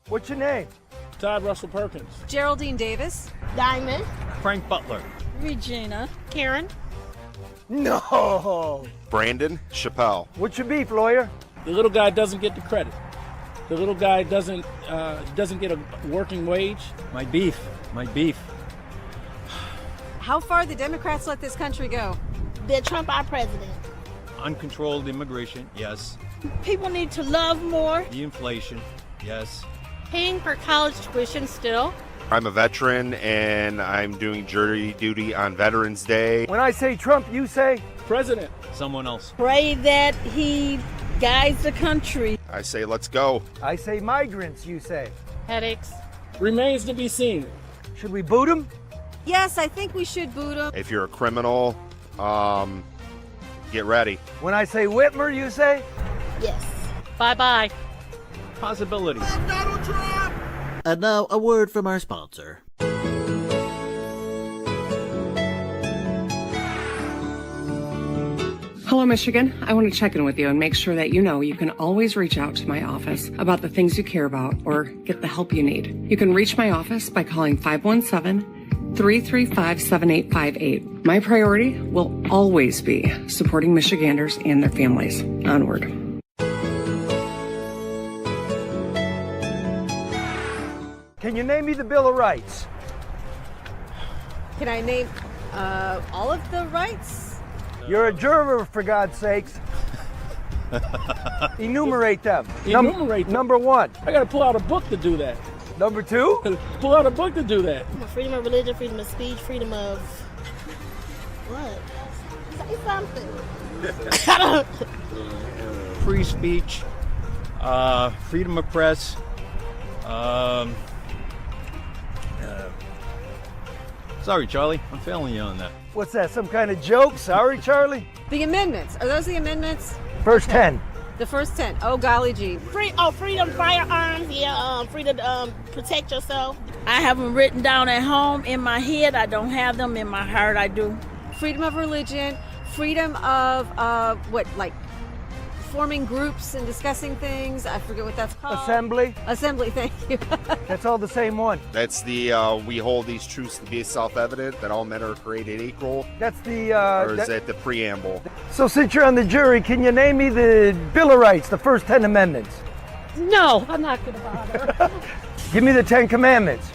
What's your name? Todd Russell Perkins. Geraldine Davis. Diamond. Frank Butler. Regina. Karen. No. Brandon Chappelle. What's your beef, lawyer? The little guy doesn't get the credit. The little guy doesn't get a working wage. My beef. How far the Democrats let this country go? Did Trump our president? Uncontrolled immigration, yes. People need to love more. The inflation, yes. Paying for college tuition still. I'm a veteran and I'm doing jury duty on Veterans Day. When I say Trump, you say? President. Someone else. Pray that he guides the country. I say let's go. I say migrants, you say? Headaches. Remains to be seen. Should we boot him? Yes, I think we should boot him. If you're a criminal, get ready. When I say Whitmer, you say? Yes. Bye-bye. Possibility. And now a word from our sponsor. Hello, Michigan. I want to check in with you and make sure that you know you can always reach out to my office about the things you care about or get the help you need. You can reach my office by calling 517-335-7858. My priority will always be supporting Michiganders and their families. Onward. Can you name me the Bill of Rights? Can I name all of the rights? You're a juror, for God's sakes. Enumerate them. Enumerate them. Number one. I gotta pull out a book to do that. Number two. Pull out a book to do that. Freedom of religion, freedom of speech, freedom of... What? Say something. Free speech, freedom of press, sorry, Charlie, I'm failing you on that. What's that, some kind of joke? Sorry, Charlie? The amendments. Are those the amendments? First 10. The first 10. Oh, golly gee. Freedom, firearms, freedom to protect yourself. I have them written down at home in my head. I don't have them in my heart. I do. Freedom of religion. Freedom of, forming groups and discussing things. I forget what that's called. Assembly. Assembly, thank you. That's all the same one. That's the we hold these truths to be self-evident that all men are created equal. That's the... or is that the preamble? So since you're on the jury, can you name me the Bill of Rights, the first 10 amendments? No, I'm not going to bother. Give me the 10 commandments.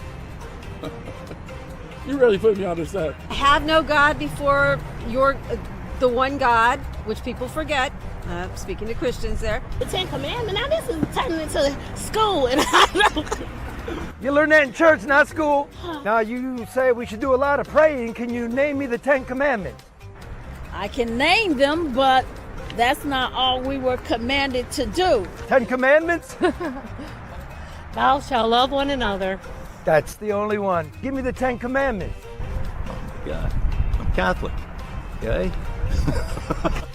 You really put me on the set. Have no God before the one God, which people forget. Speaking to Christians there. The 10 Commandments, now this is turning into school, and I don't... You learn that in church, not school. Now you say we should do a lot of praying. Can you name me the 10 commandments? I can name them, but that's not all we were commanded to do. 10 commandments? Thou shalt love one another. That's the only one. Give me the 10 commandments. God, I'm Catholic, okay?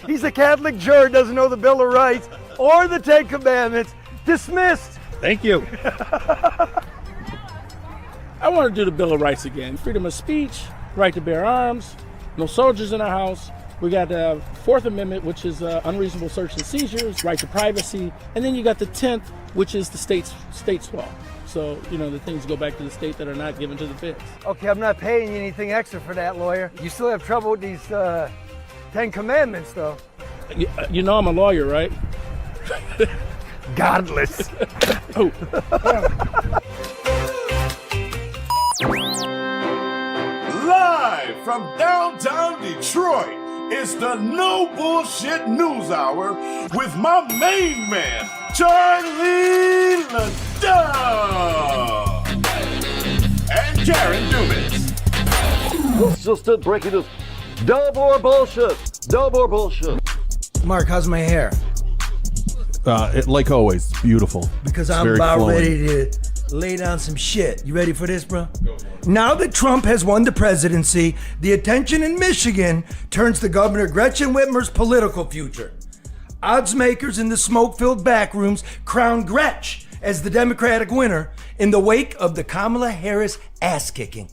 He's a Catholic juror, doesn't know the Bill of Rights or the 10 commandments. Dismissed. Thank you. I want to do the Bill of Rights again. Freedom of speech, right to bear arms, no soldiers in our house. We got the Fourth Amendment, which is unreasonable search and seizures, right to privacy. And then you got the 10th, which is the state's law. So, the things go back to the state that are not given to the feds. Okay, I'm not paying you anything extra for that, lawyer. You still have trouble with these 10 commandments, though. You know I'm a lawyer, right? Godless. Oh. Live from downtown Detroit, it's the No Bullshit News Hour with my main man, Charlie LeDuff and Karen Dumas. This just it, breaking news. No more bullshit. No more bullshit. Mark, how's my hair? Like always, beautiful. Because It's I'm very about flowing. ready to lay down some shit. You ready for this, bro? Now that Trump has won the presidency, the attention in Michigan turns to Governor Gretchen Whitmer's political future. Odds makers in the smoke-filled back rooms crown Gretch as the Democratic winner in the wake of the Kamala Harris ass-kicking.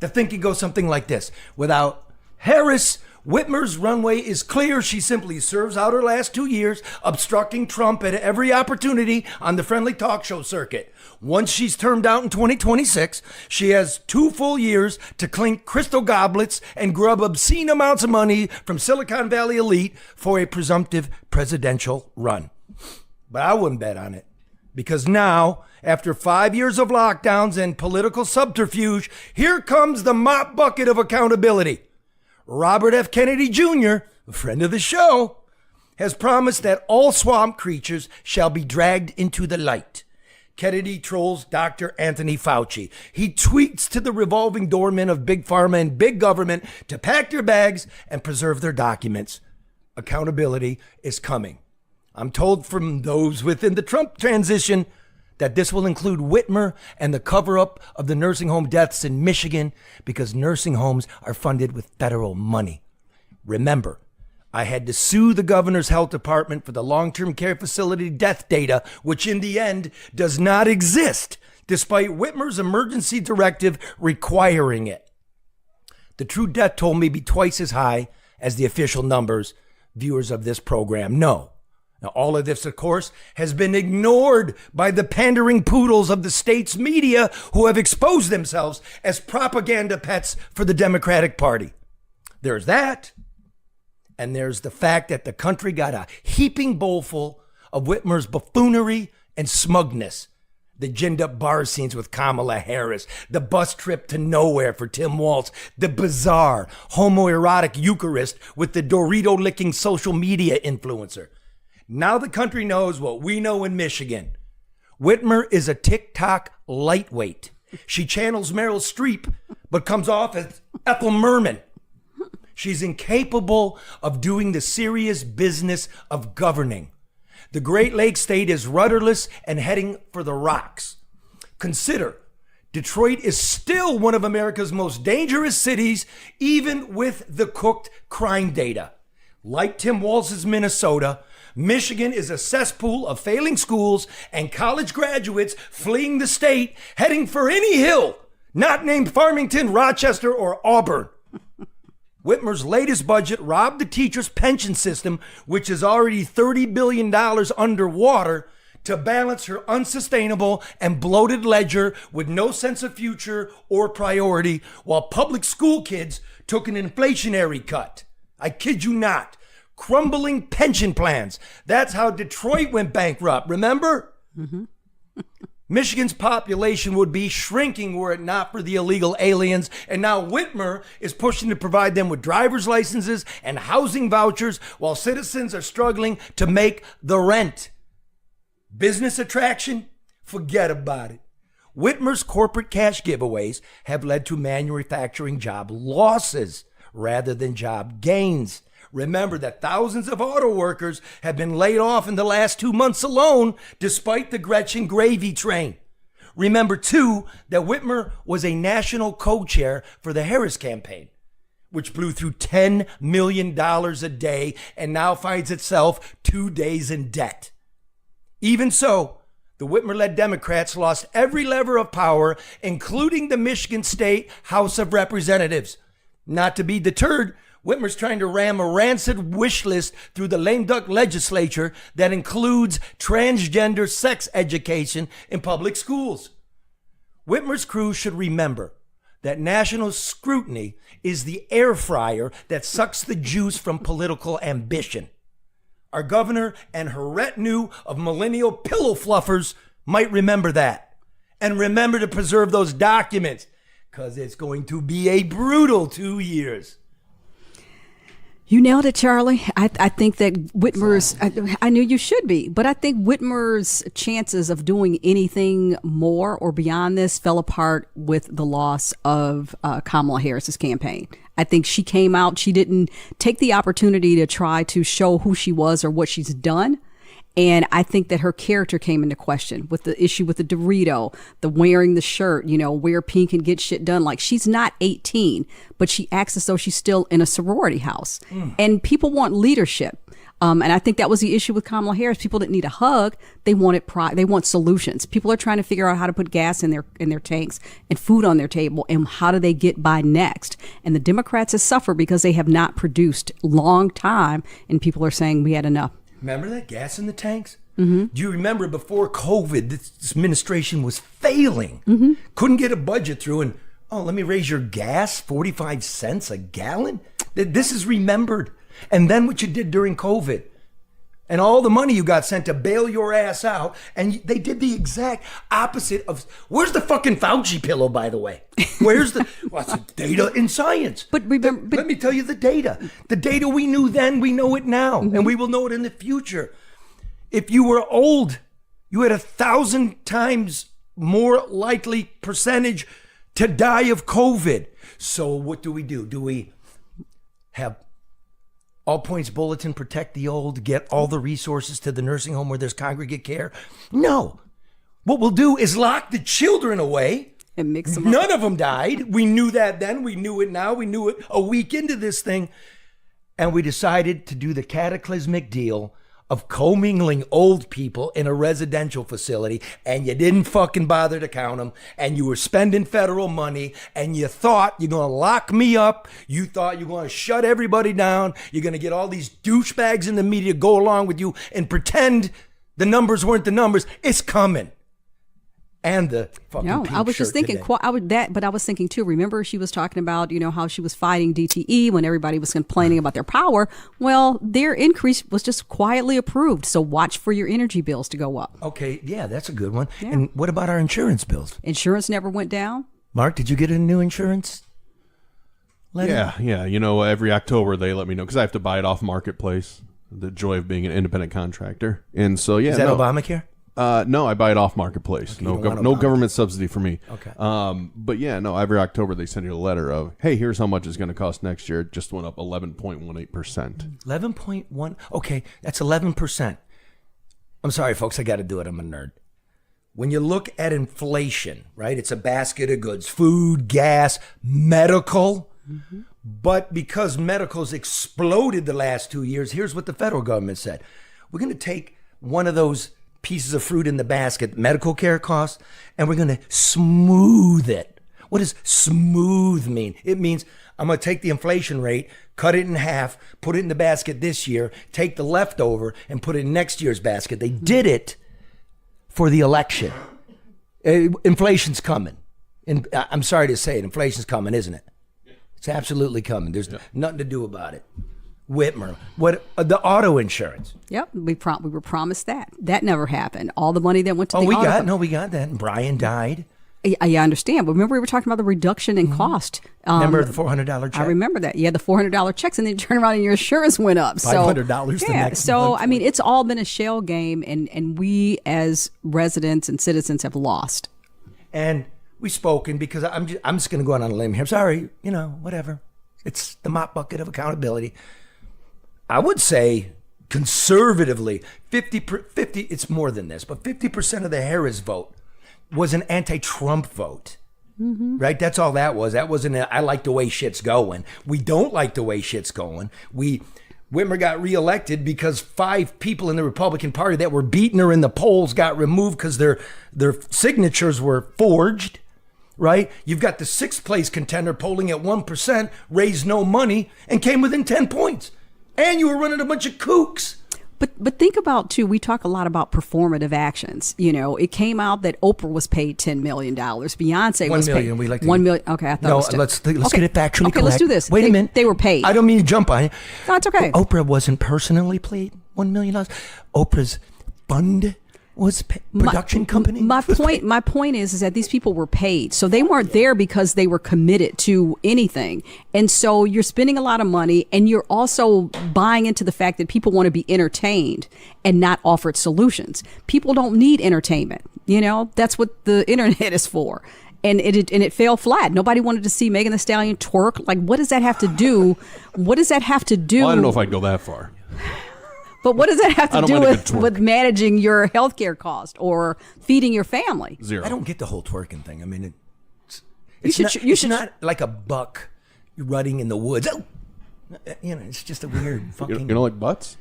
The thinking goes something like this. Without Harris, Whitmer's runway is clear. She simply serves out her last 2 years, obstructing Trump at every opportunity on the friendly talk show circuit. Once she's termed out in 2026, she has 2 full years to clink crystal goblets and grub obscene amounts of money from Silicon Valley elite for a presumptive presidential run. But I wouldn't bet on it. Because now, after 5 years of lockdowns and political subterfuge, here comes the mop bucket of accountability. Robert F. Kennedy Jr., a friend of the show, has promised that all swamp creatures shall be dragged into the light. Kennedy trolls Dr. Anthony Fauci. He tweets to the revolving doormen of Big Pharma and Big Government to pack their bags and preserve their documents. Accountability is coming. I'm told from those within the Trump transition that this will include Whitmer and the cover-up of the nursing home deaths in Michigan because nursing homes are funded with federal money. Remember, I had to sue the governor's health department for the long-term care facility death data, which in the end does not exist, despite Whitmer's emergency directive requiring it. The true death toll may be twice as high as the official numbers viewers of this program know. Now, all of this, of course, has been ignored by the pandering poodles of the state's media who have exposed themselves as propaganda pets for the Democratic Party. There's that. And there's the fact that the country got a heaping bowlful of Whitmer's buffoonery and smugness. The ginned up bar scenes with Kamala Harris, the bus trip to nowhere for Tim Walz, the bizarre homoerotic Eucharist with the Dorito-licking social media influencer. Now the country knows what we know in Michigan. Whitmer is a TikTok lightweight. She channels Meryl Streep, but comes off as Ethel Merman. She's incapable of doing the serious business of governing. The Great Lakes state is rudderless and heading for the rocks. Consider, Detroit is still one of America's most dangerous cities, even with the cooked crime data. Like Tim Walz's Minnesota, Michigan is a cesspool of failing schools and college graduates fleeing the state, heading for any hill not named Farmington, Rochester, or Auburn. Whitmer's latest budget robbed the teachers' pension system, which is already $30 billion underwater, to balance her unsustainable and bloated ledger with no sense of future or priority, while public school kids took an inflationary cut. I kid you not. Crumbling pension plans. That's how Detroit went bankrupt, remember? Mm-hmm. Michigan's population would be shrinking were it not for the illegal aliens, and now Whitmer is pushing to provide them with driver's licenses and housing vouchers while citizens are struggling to make the rent. Business attraction? Forget about it. Whitmer's corporate cash giveaways have led to manufacturing job losses rather than job gains. Remember that thousands of auto workers have been laid off in the last 2 months alone, despite the Gretchen gravy train. Remember, too, that Whitmer was a national co-chair for the Harris campaign, which blew through $10 million a day and now finds itself 2 days in debt. Even so, the Whitmer-led Democrats lost every lever of power, including the Michigan State House of Representatives. Not to be deterred, Whitmer's trying to ram a rancid wish list through the lame duck legislature that includes transgender sex education in public schools. Whitmer's crew should remember that national scrutiny is the air fryer that sucks the juice from political ambition. Our governor and her retinue of millennial pillow fluffers might remember that. And remember to preserve those documents, because it's going to be a brutal 2 years. You nailed it, Charlie. I think that Whitmer's, I knew you should be, but I think Whitmer's chances of doing anything more or beyond this fell apart with the loss of Kamala Harris's campaign. I think she came out, she didn't take the opportunity to try to show who she was or what she's done. And I think that her character came into question with the issue with the Dorito, the wearing the shirt, wear pink and get shit done. Like, she's not 18, but she acts as though she's still in a sorority house. And people want leadership. And I think that was the issue with Kamala Harris. People didn't need a hug. They wanted they want solutions. People are trying to figure out how to put gas in their tanks and food on their table, and how do they get by next. And the Democrats have suffered because they have not produced long time, and people are saying we had enough. Remember that gas in the tanks? Mm-hmm. Do you remember before COVID, this administration was failing, couldn't get a budget through, and let me raise your gas 45 cents a gallon? This is remembered. And then what you did during COVID, and all the money you got sent to bail your ass out, and they did the exact opposite of, where's the fucking Fauci pillow, by the way? Where's the, what's the data in science? But remember, let me tell you the data. The data we knew then, we know it now, and we will know it in the future. If you were old, you had 1,000 times more likely percentage to die of COVID. So what do? Do we have all points bulletin, protect the old, get all the resources to the nursing home where there's congregate care? No. What we'll do is lock the children away. And mix them up. None of them died. We knew that then. We knew it now. We knew it a week into this thing. And we decided to do the cataclysmic deal of commingling old people in a residential facility, and you didn't fucking bother to count them, and you were spending federal money, and you thought you're going to lock me up, you thought you're going to shut everybody down, you're going to get all these douchebags in the media go along with you and pretend the numbers weren't the numbers. It's coming. And the fucking I was just thinking, but I was thinking too, remember she was talking about, how she was fighting DTE when everybody was complaining about their power. Well, their increase was just quietly approved. So watch for your energy bills to go up. Okay, yeah, that's a good one. Yeah. And what about our insurance bills? Insurance never went down. Mark, did you get a new insurance letter? Yeah. Every October they let me know because I have to buy it off Marketplace. The joy of being an independent contractor. And so, Is that Obamacare? No, I buy it off Marketplace. Okay, no government subsidy for me. Okay. But every October they send you a letter of, hey, here's how much it's going to cost next year. It just went up 11.18%. 11.1. Okay, that's 11%. I'm sorry, folks. I got to do it. I'm a nerd. When you look at inflation, right? It's a basket of goods: food, gas, medical. Mm-hmm. But because medical's exploded the last 2 years, here's what the federal government said: we're going to take one of those pieces of fruit in the basket, medical care costs, and we're going to smooth it. What does smooth mean? It means I'm going to take the inflation rate, cut it in half, put it in the basket this year, take the leftover and put it in next year's basket. They did it for the election. Inflation's coming. I'm sorry to say it, inflation's coming, isn't it? It's absolutely coming. There's nothing to do about it. Whitmer, the auto insurance? Yep, we were promised that. That never happened. All the money that went to we got that. And Brian died. I understand. But remember, we were talking about the reduction in cost. Remember the $400 check? I remember that. You had the $400 checks, and then you turn around and your insurance went up. $500 the next month. I mean, it's all been a shell game, and we as residents and citizens have lost. And we've spoken because I'm just going to go out on a limb here. I'm sorry, whatever. It's the mop bucket of accountability. I would say conservatively 50, it's more than this, but 50% of the Harris vote was an anti-Trump vote, right? That's all that was. That wasn't I like the way shit's going. We don't like the way shit's going. Whitmer got reelected because 5 people in the Republican Party that were beating her in the polls got removed because their signatures were forged, right? You've got the 6th place contender polling at 1%, raised no money, and came within 10 points. And you were running a bunch of kooks. But think about, too, we talk a lot about performative actions. It came out that Oprah was paid $10 million. Beyonce was paid $1 million. We like to $1 million. Okay, I thought it was let's get it factually correct. Okay, let's do this. Wait a minute. They were paid. I don't mean to jump on you. No, it's okay. Oprah wasn't personally paid $1 million. Oprah's fund was production company. My point is that these people were paid, so they weren't there because they were committed to anything. And so you're spending a lot of money, and you're also buying into the fact that people want to be entertained and not offered solutions. People don't need entertainment. That's what the internet is for. And it fell flat. Nobody wanted to see Megan Thee Stallion twerk. Like, what does that have to do? What does that have to do? Well, I don't know if I'd go that far. But what does that have to do with managing your healthcare cost or feeding your family? Zero. I don't get the whole twerking thing. I mean, it's not like a buck running in the woods. Oh! It's just a weird fucking... You don't like butts?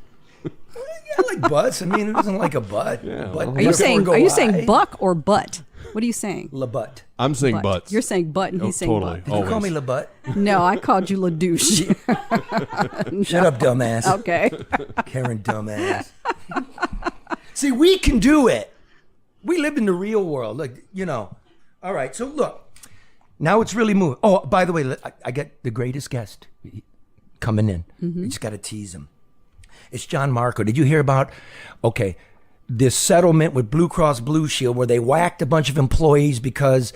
I like butts. I mean, it doesn't like a butt. Yeah, Butt well, Are you go saying high. buck or butt? What are you saying? La butt. I'm saying Butt. butts. You're saying butt and he's saying totally. butt. Did you call me La butt? No, I called you LeDouche. Shut up, dumbass. Okay. Karen, dumbass. See, we can do it. We live in the real world. Like, All right, so look. Now it's really moving. Oh, by the way, I get the greatest guest coming in. You just got to tease him. It's Jon Marko. Did you hear about, this settlement with Blue Cross Blue Shield where they whacked a bunch of employees because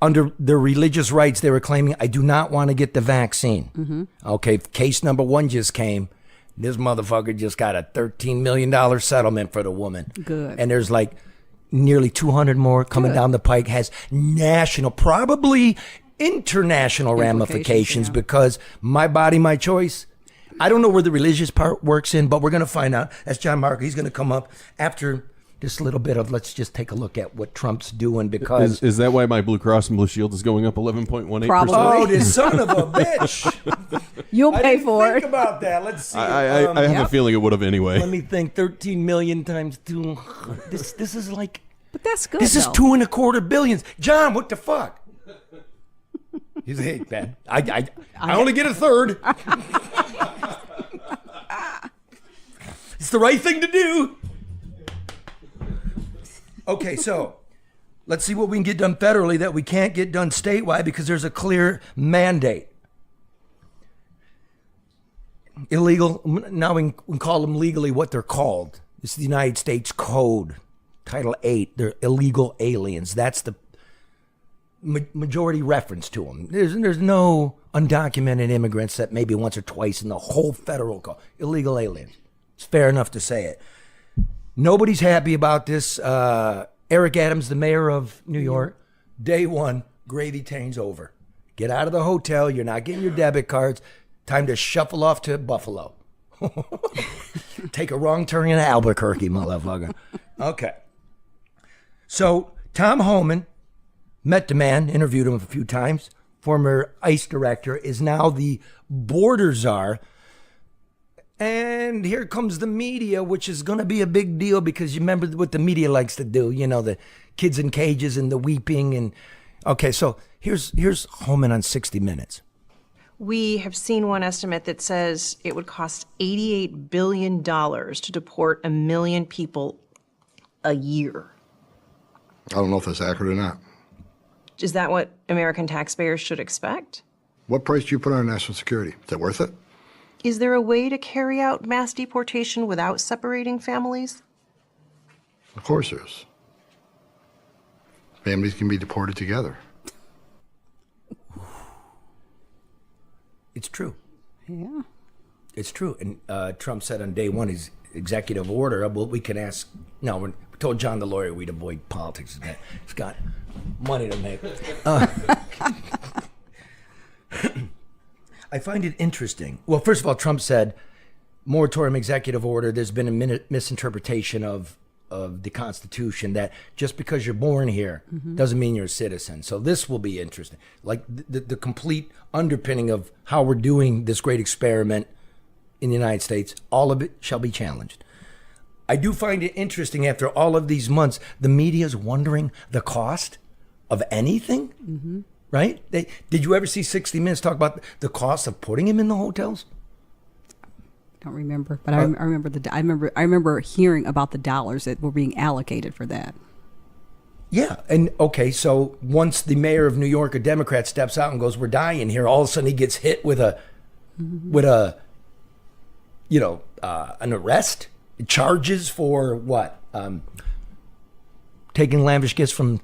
under their religious rights, they were claiming, I do not want to get the vaccine. Okay, case number 1 just came. This motherfucker just got a $13 million settlement for the woman. Good. And there's like nearly 200 more coming down the pike, has national, probably international ramifications because my body, my choice. I don't know where the religious part works in, but we're going to find out. That's Jon Marko. He's going to come up after this little bit of, let's just take a look at what Trump's doing because... Is that why my Blue Cross and Blue Shield is going up 11.18%? Probably. Oh, this son of a bitch. You'll pay for Think it. about that. Let's see. I have a feeling it would have anyway. Let me think. 13 million times 2. This is like... But that's good. This is though. 2.25 billion. John, what the fuck? He's hey, man. I only get a third. It's the right thing to do. Okay, so let's see what we can get done federally that we can't get done statewide because there's a clear mandate. Illegal, now we can call them legally what they're called. This is the United States Code, Title 8. They're illegal aliens. That's the majority reference to them. There's no undocumented immigrants that maybe once or twice in the whole federal code. Illegal aliens. It's fair enough to say it. Nobody's happy about this. Eric Adams, the mayor of New York, day 1, gravy train's over. Get out of the hotel. You're not getting your debit cards. Time to shuffle off to Buffalo. Take a wrong turn in Albuquerque, motherfucker. Okay. So Tom Homan met the man, interviewed him a few times. Former ICE director, is now the border czar. And here comes the media, which is going to be a big deal because you remember what the media likes to do. The kids in cages and the weeping. And okay, so here's Homan on 60 Minutes. We have seen one estimate that says it would cost $88 billion to deport 1 million people a year. I don't know if that's accurate or not. Is that what American taxpayers should expect? What price do you put on national security? Is it worth it? Is there a way to carry out mass deportation without separating families? Of course there is. Families can be deported together. It's true. Yeah. It's true. And Trump said on day 1 his executive order, well, we can ask... No, we told John the lawyer we'd avoid politics. He's got money to make. I find it interesting. Well, first of all, Trump said, moratorium executive order, there's been a misinterpretation of the Constitution that just because you're born here doesn't mean you're a citizen. So this will be interesting. Like the complete underpinning of how we're doing this great experiment in the United States, all of it shall be challenged. I do find it interesting after all of these months, the media's wondering the cost of anything. Right? Did you ever see 60 Minutes talk about the cost of putting him in the hotels? Don't remember, but I remember hearing about the dollars that were being allocated for that. Yeah, and okay, so once the mayor of New York, a Democrat, steps out and goes, "We're dying here," all of a sudden he gets hit with an arrest, charges for what? Taking lavish gifts from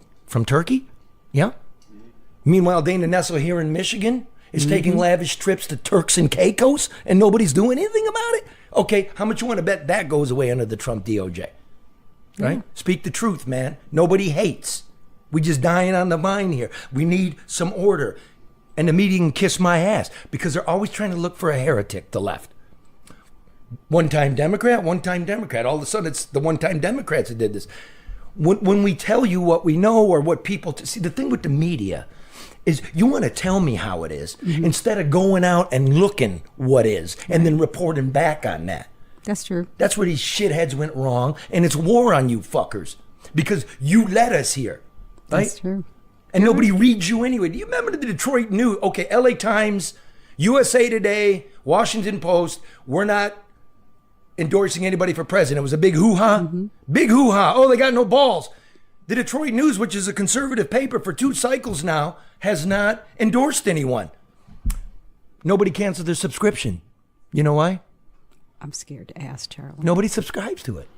Turkey? Yeah. Meanwhile, Dana Nessel here in Michigan is taking lavish trips to Turks and Caicos, and nobody's doing anything about it? Okay, how much you want to bet that goes away under the Trump DOJ? Right? Speak the truth, man. Nobody hates. We just dying on the vine here. We need some order. And the media can kiss my ass because they're always trying to look for a heretic, the left. One-time Democrat. All of a sudden, it's the one-time Democrats that did this. When we tell you what we know or what people... See, the thing with the media is you want to tell me how it is instead of going out and looking what is and then reporting back on that. That's true. That's where these shitheads went wrong, and it's war on you fuckers because you let us here, right? That's true. And nobody reads you anyway. Do you remember the Detroit News? Okay, LA Times, USA Today, Washington Post. We're not endorsing anybody for president. It was a big hoo-ha. Big hoo-ha. Oh, they got no balls. The Detroit News, which is a conservative paper for 2 cycles now, has not endorsed anyone. Nobody canceled their subscription. You know why? I'm scared to ask, Charlie. Nobody subscribes to it.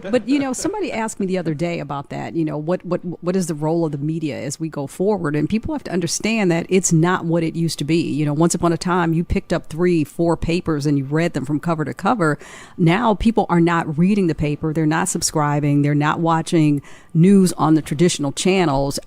But you know, somebody asked me the other day about that. You know, what is the role of the media as we go forward? And people have to understand that it's not what it used to be. You know, once upon a time, you picked up 3, 4 papers and you read them from cover to cover. Now people are not reading the paper. They're not subscribing. They're not watching news on the traditional channels.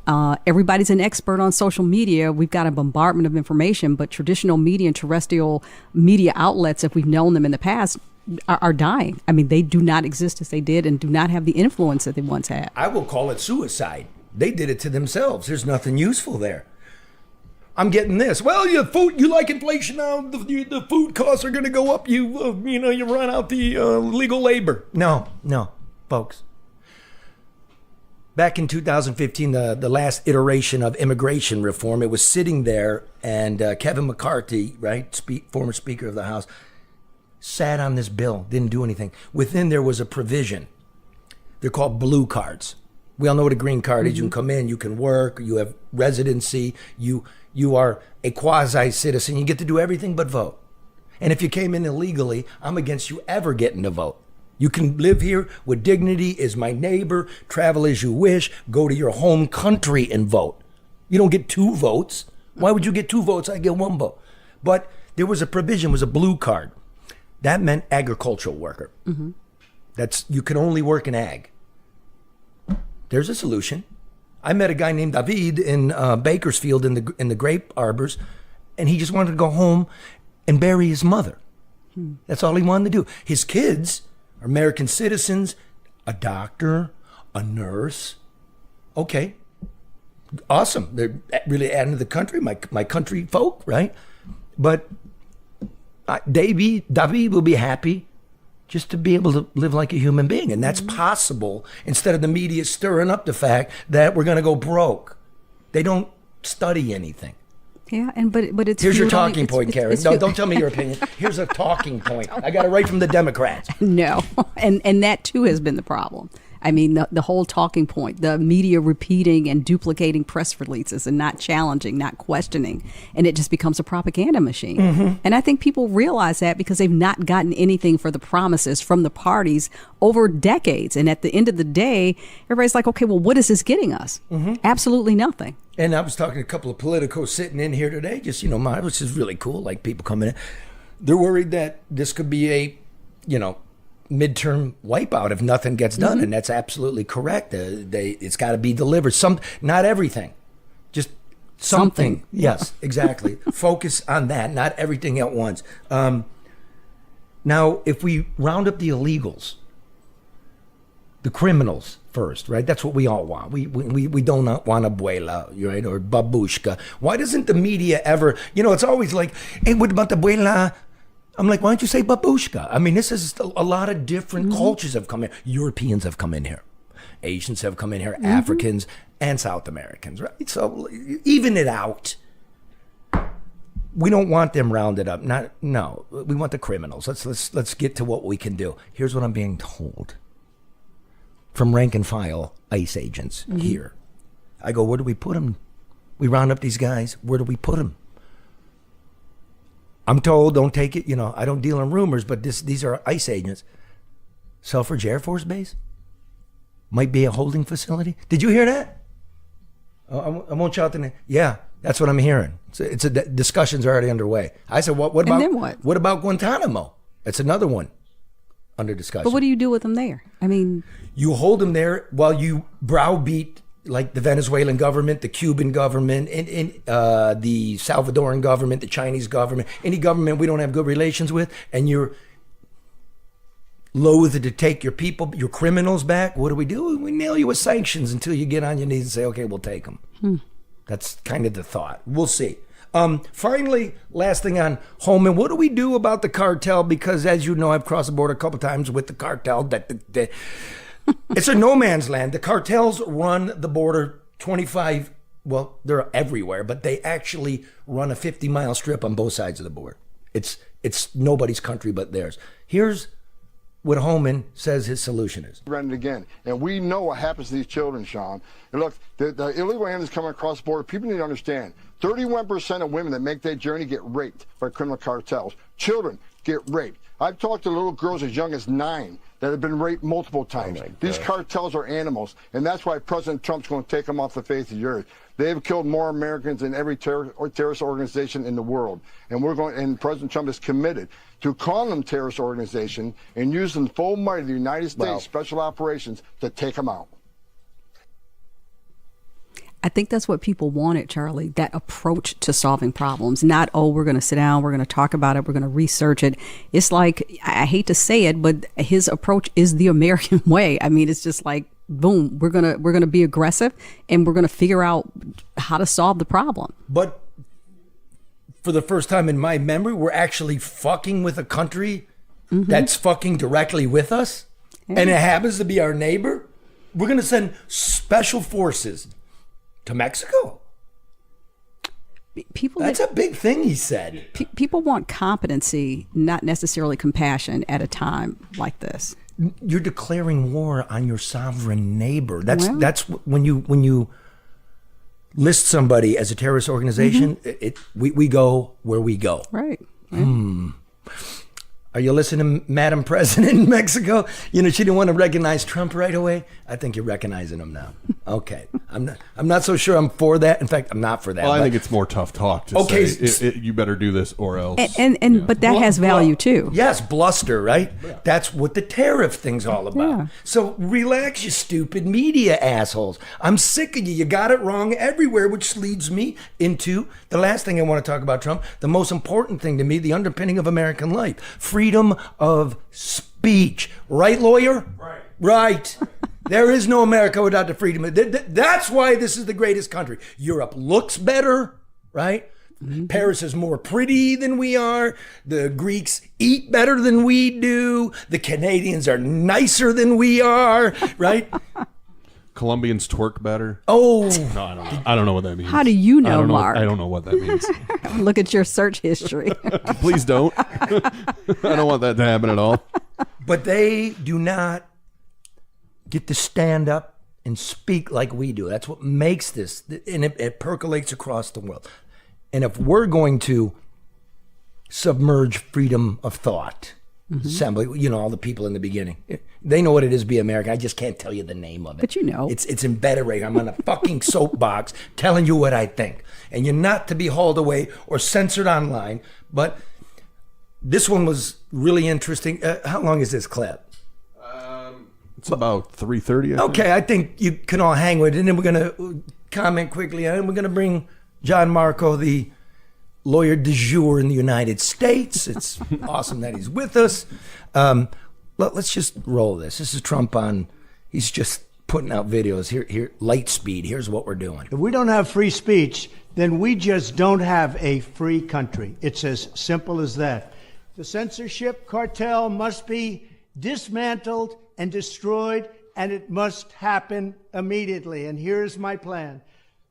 Everybody's an expert on social media. We've got a bombardment of information, but traditional media and terrestrial media outlets, if we've known them in the past, are dying. I mean, they do not exist as they did and do not have the influence that they once had. I will call it suicide. They did it to themselves. There's nothing useful there. I'm getting this. Well, you like inflation now. The food costs are going to go up. You run out the legal labor. No, folks. Back in 2015, the last iteration of immigration reform, it was sitting there, and Kevin McCarthy, right, former Speaker of the House, sat on this bill, didn't do anything. Within there was a provision. They're called blue cards. We all know what a green card is. You can come in, you can work, you have residency, you are a quasi-citizen, you get to do everything but vote. And if you came in illegally, I'm against you ever getting to vote. You can live here with dignity, is my neighbor, travel as you wish, go to your home country and vote. You don't get 2 votes. Why would you get 2 votes? I get 1 vote. But there was a provision, was a blue card. That meant agricultural worker. That's, you can only work in ag. There's a solution. I met a guy named David in Bakersfield in the grape arbors, and he just wanted to go home and bury his mother. That's all he wanted to do. His kids are American citizens, a doctor, a nurse. Okay, awesome. They're really adding to the country, my country folk, right? But David will be happy just to be able to live like a human being. And that's possible instead of the media stirring up the fact that we're going to go broke. They don't study anything. Yeah, but it's... Here's your talking point, Karen. No, don't tell me your opinion. Here's a talking point. I got it right from the Democrats. No, and that too has been the problem. I mean, the whole talking point, the media repeating and duplicating press releases and not challenging, not questioning, and it just becomes a propaganda machine. And I think people realize that because they've not gotten anything for the promises from the parties over decades. And at the end of the day, everybody's like, okay, well, what is this getting us? Absolutely nothing. And I was talking to a couple of politicos sitting in here today, just, which is really cool, like people coming in. They're worried that this could be a, midterm wipeout if nothing gets done, and that's absolutely correct. It's got to be delivered. Not everything, just something. Yes, exactly. Focus on that, not everything at once. Now, if we round up the illegals, the criminals first, right? That's what we all want. We don't want abuela, right, or babushka. Why doesn't the media ever? It's always like, hey, what about the abuela? I'm like, why don't you say babushka? I mean, this is a lot of different cultures have come in. Europeans have come in here. Asians have come in here. Africans and South Americans, right? So even it out. We don't want them rounded up. No, we want the criminals. Let's get to what we can do. Here's what I'm being told from rank and file ICE agents here. I go, where do we put them? We round up these guys. Where do we put them? I'm told, don't take it, I don't deal in rumors, but these are ICE agents. Selfridge Air Force Base might be a holding facility. Did you hear that? I won't shout the name. Yeah, that's what I'm hearing. It's discussions are already underway. I said, what about, and then what? What about Guantanamo? It's another one under discussion. But what do you do with them there? I mean, you hold them there while you browbeat like the Venezuelan government, the Cuban government, and the Salvadoran government, the Chinese government, any government we don't have good relations with, and you're loath to take your people, your criminals back. What do? We nail you with sanctions until you get on your knees and say, okay, we'll take them. That's kind of the thought. We'll see. Finally, last thing on Holman, what do we do about the cartel? Because as you know, I've crossed the border a couple times with the cartel. It's a no man's land. The cartels run the border 25, well, they're everywhere, but they actually run a 50-mile strip on both sides of the border. It's nobody's country but theirs. Here's what Holman says his solution is. Run it again. And we know what happens to these children, Sean. And look, the illegal aliens coming across the border, people need to understand, 31% of women that make that journey get raped by criminal cartels. Children get raped. I've talked to little girls as young as 9 that have been raped multiple times. These cartels are animals, and that's why President Trump's going to take them off the face of the earth. They've killed more Americans than every terrorist organization in the world. And President Trump is committed to calling them terrorist organization and using the full might of the United States Special Operations to take them out. I think that's what people wanted, Charlie, that approach to solving problems. Not, oh, we're going to sit down, we're going to talk about it, we're going to research it. It's like, I hate to say it, but his approach is the American way. I mean, it's just like, boom, we're going to be aggressive and we're going to figure out how to solve the problem. But for the first time in my memory, we're actually fucking with a country that's fucking directly with us. And it happens to be our neighbor. We're going to send special forces to Mexico. That's a big thing, he said. People want competency, not necessarily compassion at a time like this. You're declaring war on your sovereign neighbor. That's when you list somebody as a terrorist organization, we go where we go. Right. Are you listening, Madam President in Mexico? You know, she didn't want to recognize Trump right away. I think you're recognizing him now. Okay. I'm not so sure I'm for that. In fact, I'm not for that. Well, I think it's more tough talk to say you better do this or else. But that has value too. Yes, bluster, right? Yeah. That's what the tariff thing's all about. Yeah. So relax, you stupid media assholes. I'm sick of you. You got it wrong everywhere, which leads me into the last thing I want to talk about, Trump. The most important thing to me, the underpinning of American life. Freedom of speech. Right, lawyer? Right. There is no America without the freedom. That's why this is the greatest country. Europe looks better, right? Paris is more pretty than we are. The Greeks eat better than we do. The Canadians are nicer than we are, right? Colombians twerk better. Oh. No, I don't know. I don't know what that means. How do you know, Mark? I don't know what that means. Look at your search history. Please don't. I don't want that to happen at all. But they do not get to stand up and speak like we do. That's what makes this, and it percolates across the world. And if we're going to submerge freedom of thought, assembly, you know, all the people in the beginning, they know what it is to be American. I just can't tell you the name of it. But you know. It's embedded right here. I'm on a fucking soapbox telling you what I think. And you're not to be hauled away or censored online. But this one was really interesting. How long is this clip? It's about 3:30. Okay, I think you can all hang with it. And then we're going to comment quickly. And we're going to bring Jon Marko, the lawyer du jour in the United States. It's awesome that he's with us. Let's just roll this. This is Trump he's just putting out videos. Here, light speed. Here's what we're doing. If we don't have free speech, then we just don't have a free country. It's as simple as that. The censorship cartel must be dismantled and destroyed, and it must happen immediately. And here's my plan.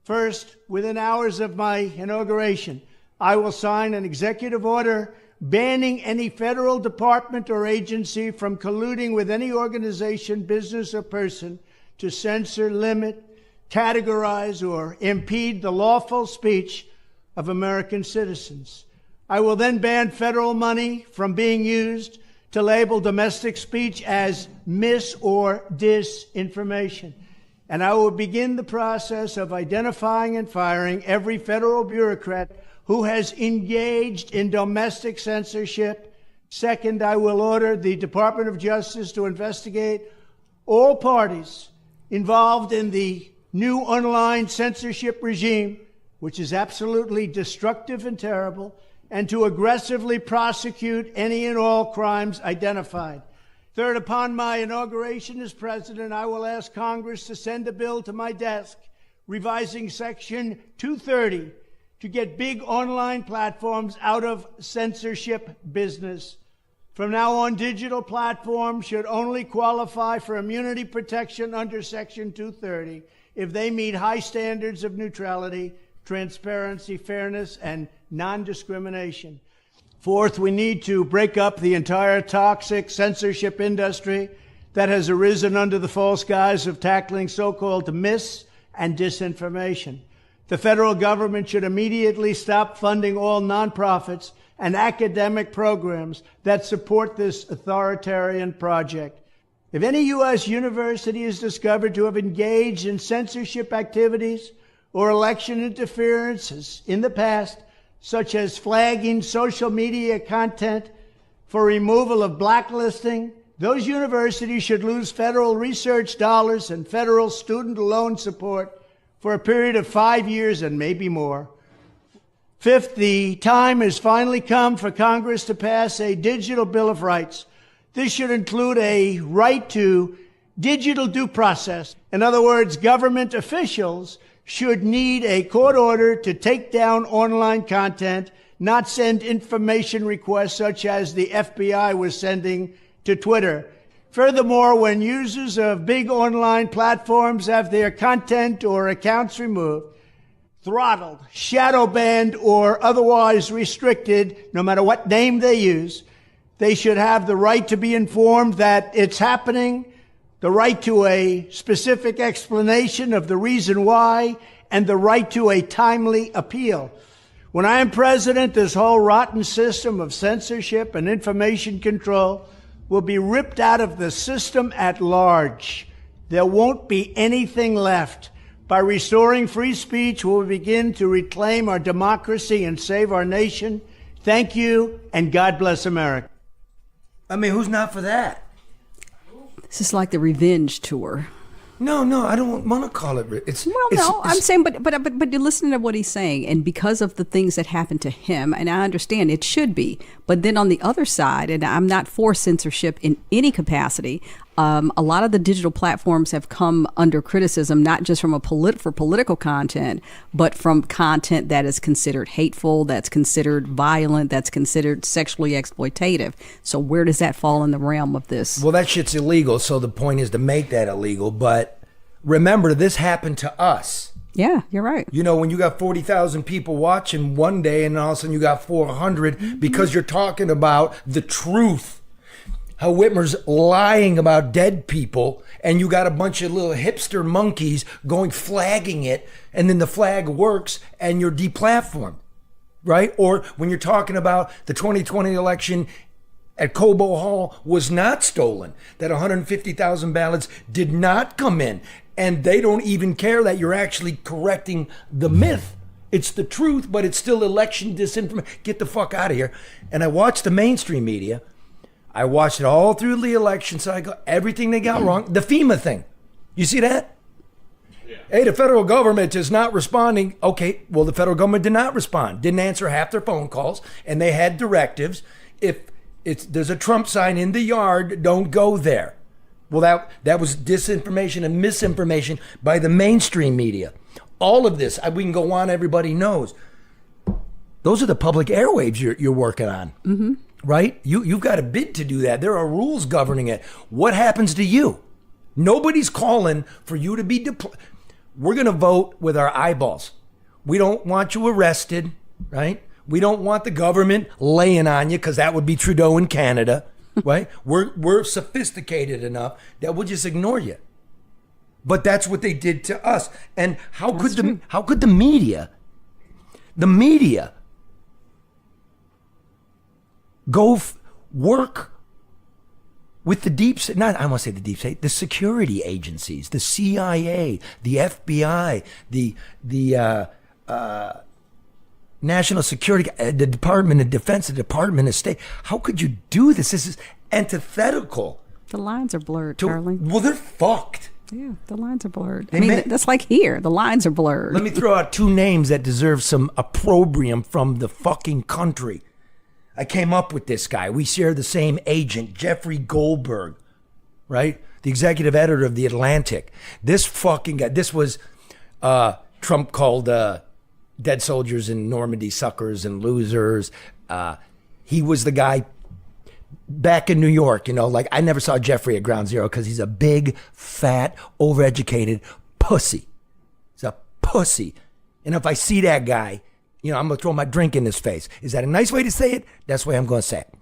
First, within hours of my inauguration, I will sign an executive order banning any federal department or agency from colluding with any organization, business, or person to censor, limit, categorize, or impede the lawful speech of American citizens. I will then ban federal money from being used to label domestic speech as mis- or disinformation. And I will begin the process of identifying and firing every federal bureaucrat who has engaged in domestic censorship. Second, I will order the Department of Justice to investigate all parties involved in the new online censorship regime, which is absolutely destructive and terrible, and to aggressively prosecute any and all crimes identified. Third, upon my inauguration as president, I will ask Congress to send a bill to my desk revising Section 230 to get big online platforms out of censorship business. From now on, digital platforms should only qualify for immunity protection under Section 230 if they meet high standards of neutrality, transparency, fairness, and non-discrimination. Fourth, we need to break up the entire toxic censorship industry that has arisen under the false guise of tackling so-called mis- and disinformation. The federal government should immediately stop funding all nonprofits and academic programs that support this authoritarian project. If any U.S. university is discovered to have engaged in censorship activities or election interferences in the past, such as flagging social media content for removal of blacklisting, those universities should lose federal research dollars and federal student loan support for a period of 5 years and maybe more. Fifth, the time has finally come for Congress to pass a digital Bill of Rights. This should include a right to digital due process. In other words, government officials should need a court order to take down online content, not send information requests such as the FBI was sending to Twitter. Furthermore, when users of big online platforms have their content or accounts removed, throttled, shadow banned, or otherwise restricted, no matter what name they use, they should have the right to be informed that it's happening, the right to a specific explanation of the reason why, and the right to a timely appeal. When I am president, this whole rotten system of censorship and information control will be ripped out of the system at large. There won't be anything left. By restoring free speech, we'll begin to reclaim our democracy and save our nation. Thank you, and God bless America. I mean, who's not for that? This is like the revenge tour. No, I don't want to call it. I'm saying, but you listen to what he's saying, and because of the things that happened to him, and I understand it should be, but then on the other side, and I'm not for censorship in any capacity. A lot of the digital platforms have come under criticism, not just from for political content, but from content that is considered hateful, that's considered violent, that's considered sexually exploitative. So where does that fall in the realm of this? Well, that shit's illegal, so the point is to make that illegal. But remember, this happened to us. Yeah, you're right. You know, when you got 40,000 people watching one day and all of a sudden you got 400 because you're talking about the truth. How Whitmer's lying about dead people, and you got a bunch of little hipster monkeys going flagging it, and then the flag works and you're deplatformed, right? Or when you're talking about the 2020 election at Cobo Hall was not stolen, that 150,000 ballots did not come in, and they don't even care that you're actually correcting the myth. It's the truth, but it's still election disinformation. Get the fuck out of here. And I watched the mainstream media. I watched it all through the election cycle, everything they got wrong. The FEMA thing. You see that? Yeah. Hey, the federal government is not responding. Okay, well, the federal government did not respond. Didn't answer half their phone calls, and they had directives. If there's a Trump sign in the yard, don't go there. Well, that was disinformation and misinformation by the mainstream media. All of this, we can go on, everybody knows. Those are the public airwaves you're working on. Mm-hmm. Right? You've got a bid to do that. There are rules governing it. What happens to you? Nobody's calling for you to be We're going to vote with our eyeballs. We don't want you arrested, right? We don't want the government laying on you, because that would be Trudeau in Canada, right? We're sophisticated enough that we'll just ignore you. But that's what they did to us. And how could the media go work with the deep state, I want to say the deep state, the security agencies, the CIA, the FBI, the National Security, the Department of Defense, the Department of State. How could you do this? This is antithetical. The lines are blurred, Charlie. Well, they're fucked. Yeah, the lines are blurred. That's like here. The lines are blurred. Let me throw out two names that deserve some opprobrium from the fucking country. I came up with this guy. We share the same agent, Jeffrey Goldberg, right? The executive editor of The Atlantic. This fucking guy, this was Trump called dead soldiers in Normandy, suckers and losers. He was the guy back in New York, like I never saw Jeffrey at Ground Zero because he's a big, fat, overeducated pussy. He's a pussy. And if I see that guy, I'm going to throw my drink in his face. Is that a nice way to say it? That's the way I'm going to say it.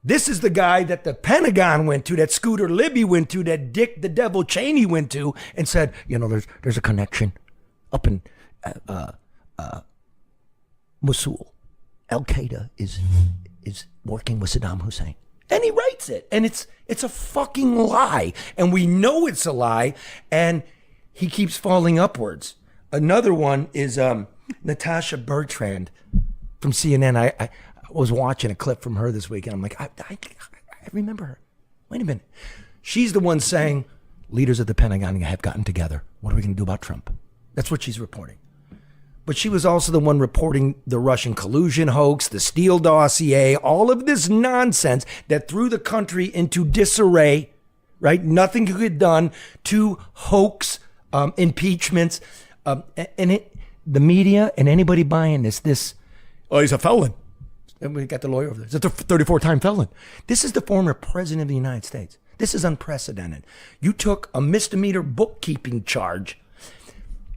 This is the guy that the Pentagon went to, that Scooter Libby went to, that Dick the Devil Cheney went to, and said, there's a connection up in Mosul. Al-Qaeda is working with Saddam Hussein. And he writes it. And it's a fucking lie. And we know it's a lie. And he keeps falling upwards. Another one is Natasha Bertrand from CNN. I was watching a clip from her this week, and I'm like, I remember her. Wait a minute. She's the one saying, leaders of the Pentagon have gotten together. What are we going to do about Trump? That's what she's reporting. But she was also the one reporting the Russian collusion hoax, the Steele dossier, all of this nonsense that threw the country into disarray, right? Nothing could get done to hoax impeachments. The media and anybody buying this, oh, he's a felon. And we got the lawyer over there. He's a 34-time felon. This is the former president of the United States. This is unprecedented. You took a misdemeanor bookkeeping charge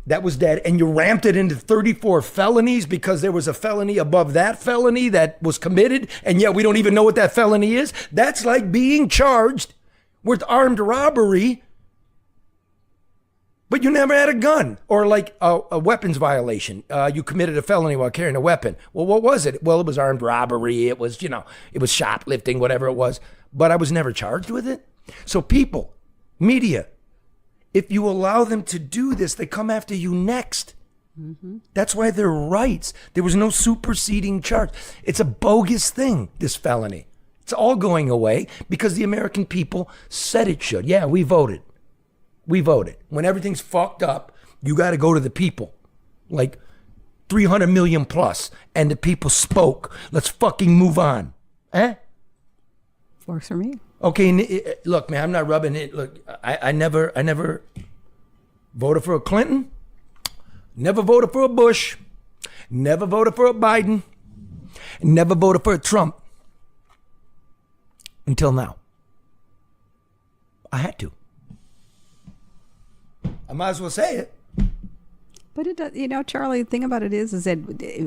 that was dead, and you ramped it into 34 felonies because there was a felony above that felony that was committed, and yet we don't even know what that felony is. That's like being charged with armed robbery, but you never had a gun, or like a weapons violation. You committed a felony while carrying a weapon. Well, what was it? Well, it was armed robbery. It was, it was shoplifting, whatever it was, but I was never charged with it. So people, media, if you allow them to do this, they come after you next. Mm-hmm. That's why they're rights. There was no superseding charge. It's a bogus thing, this felony. It's all going away because the American people said it should. Yeah, we voted. We voted. When everything's fucked up, you got to go to the people. Like 300 million plus. And the people spoke. Let's fucking move on. Eh? Works for me. Okay, look, man, I'm not rubbing it. Look, I never voted for a Clinton. Never voted for a Bush. Never voted for a Biden. Never voted for a Trump. Until now. I had to. I might as well say it. But it does, Charlie, the thing about it is that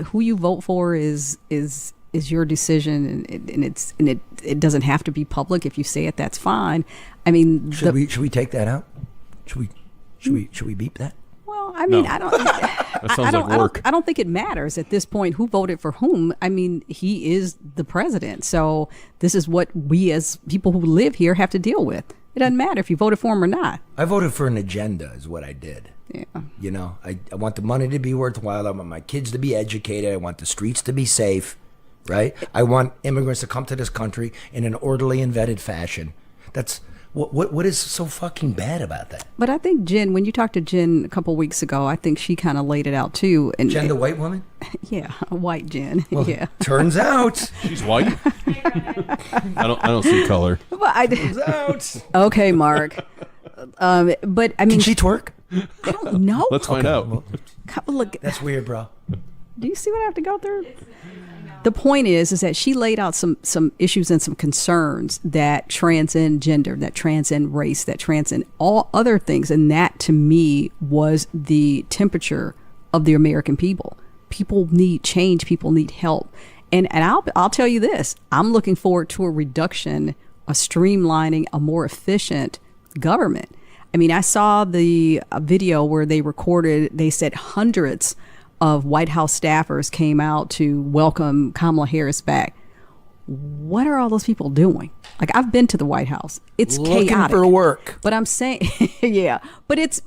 who you vote for is your decision, and it doesn't have to be public. If you say it, that's fine. I mean, should we take that out? Should we beep that? Well, I mean, No. I don't. That sounds like work. I don't think it matters at this point who voted for whom. I mean, he is the president, so this is what we as people who live here have to deal with. It doesn't matter if you voted for him or not. I voted for an agenda is what I did. Yeah. I want the money to be worthwhile. I want my kids to be educated. I want the streets to be safe, right? I want immigrants to come to this country in an orderly and vetted fashion. That's what is so fucking bad about that? But I think Jen, when you talked to Jen a couple weeks ago, I think she kind of laid it out too. And Jen, the white woman? Yeah, a white Jen. Well, yeah. Turns out she's white. I don't see color. Turns out. Okay, Mark. But I mean, can she twerk? I don't know. Let's find out. Well, look, that's weird, bro. Do you see what I have to go through? The point is that she laid out some issues and some concerns that transcend gender, that transcend race, that transcend all other things. And that, to me, was the temperature of the American people. People need change. People need help. And I'll tell you this. I'm looking forward to a reduction, a streamlining, a more efficient government. I mean, I saw the video where they said hundreds of White House staffers came out to welcome Kamala Harris back. What are all those people doing? Like, I've been to the White House. It's looking chaotic for work. But I'm saying, yeah. But it's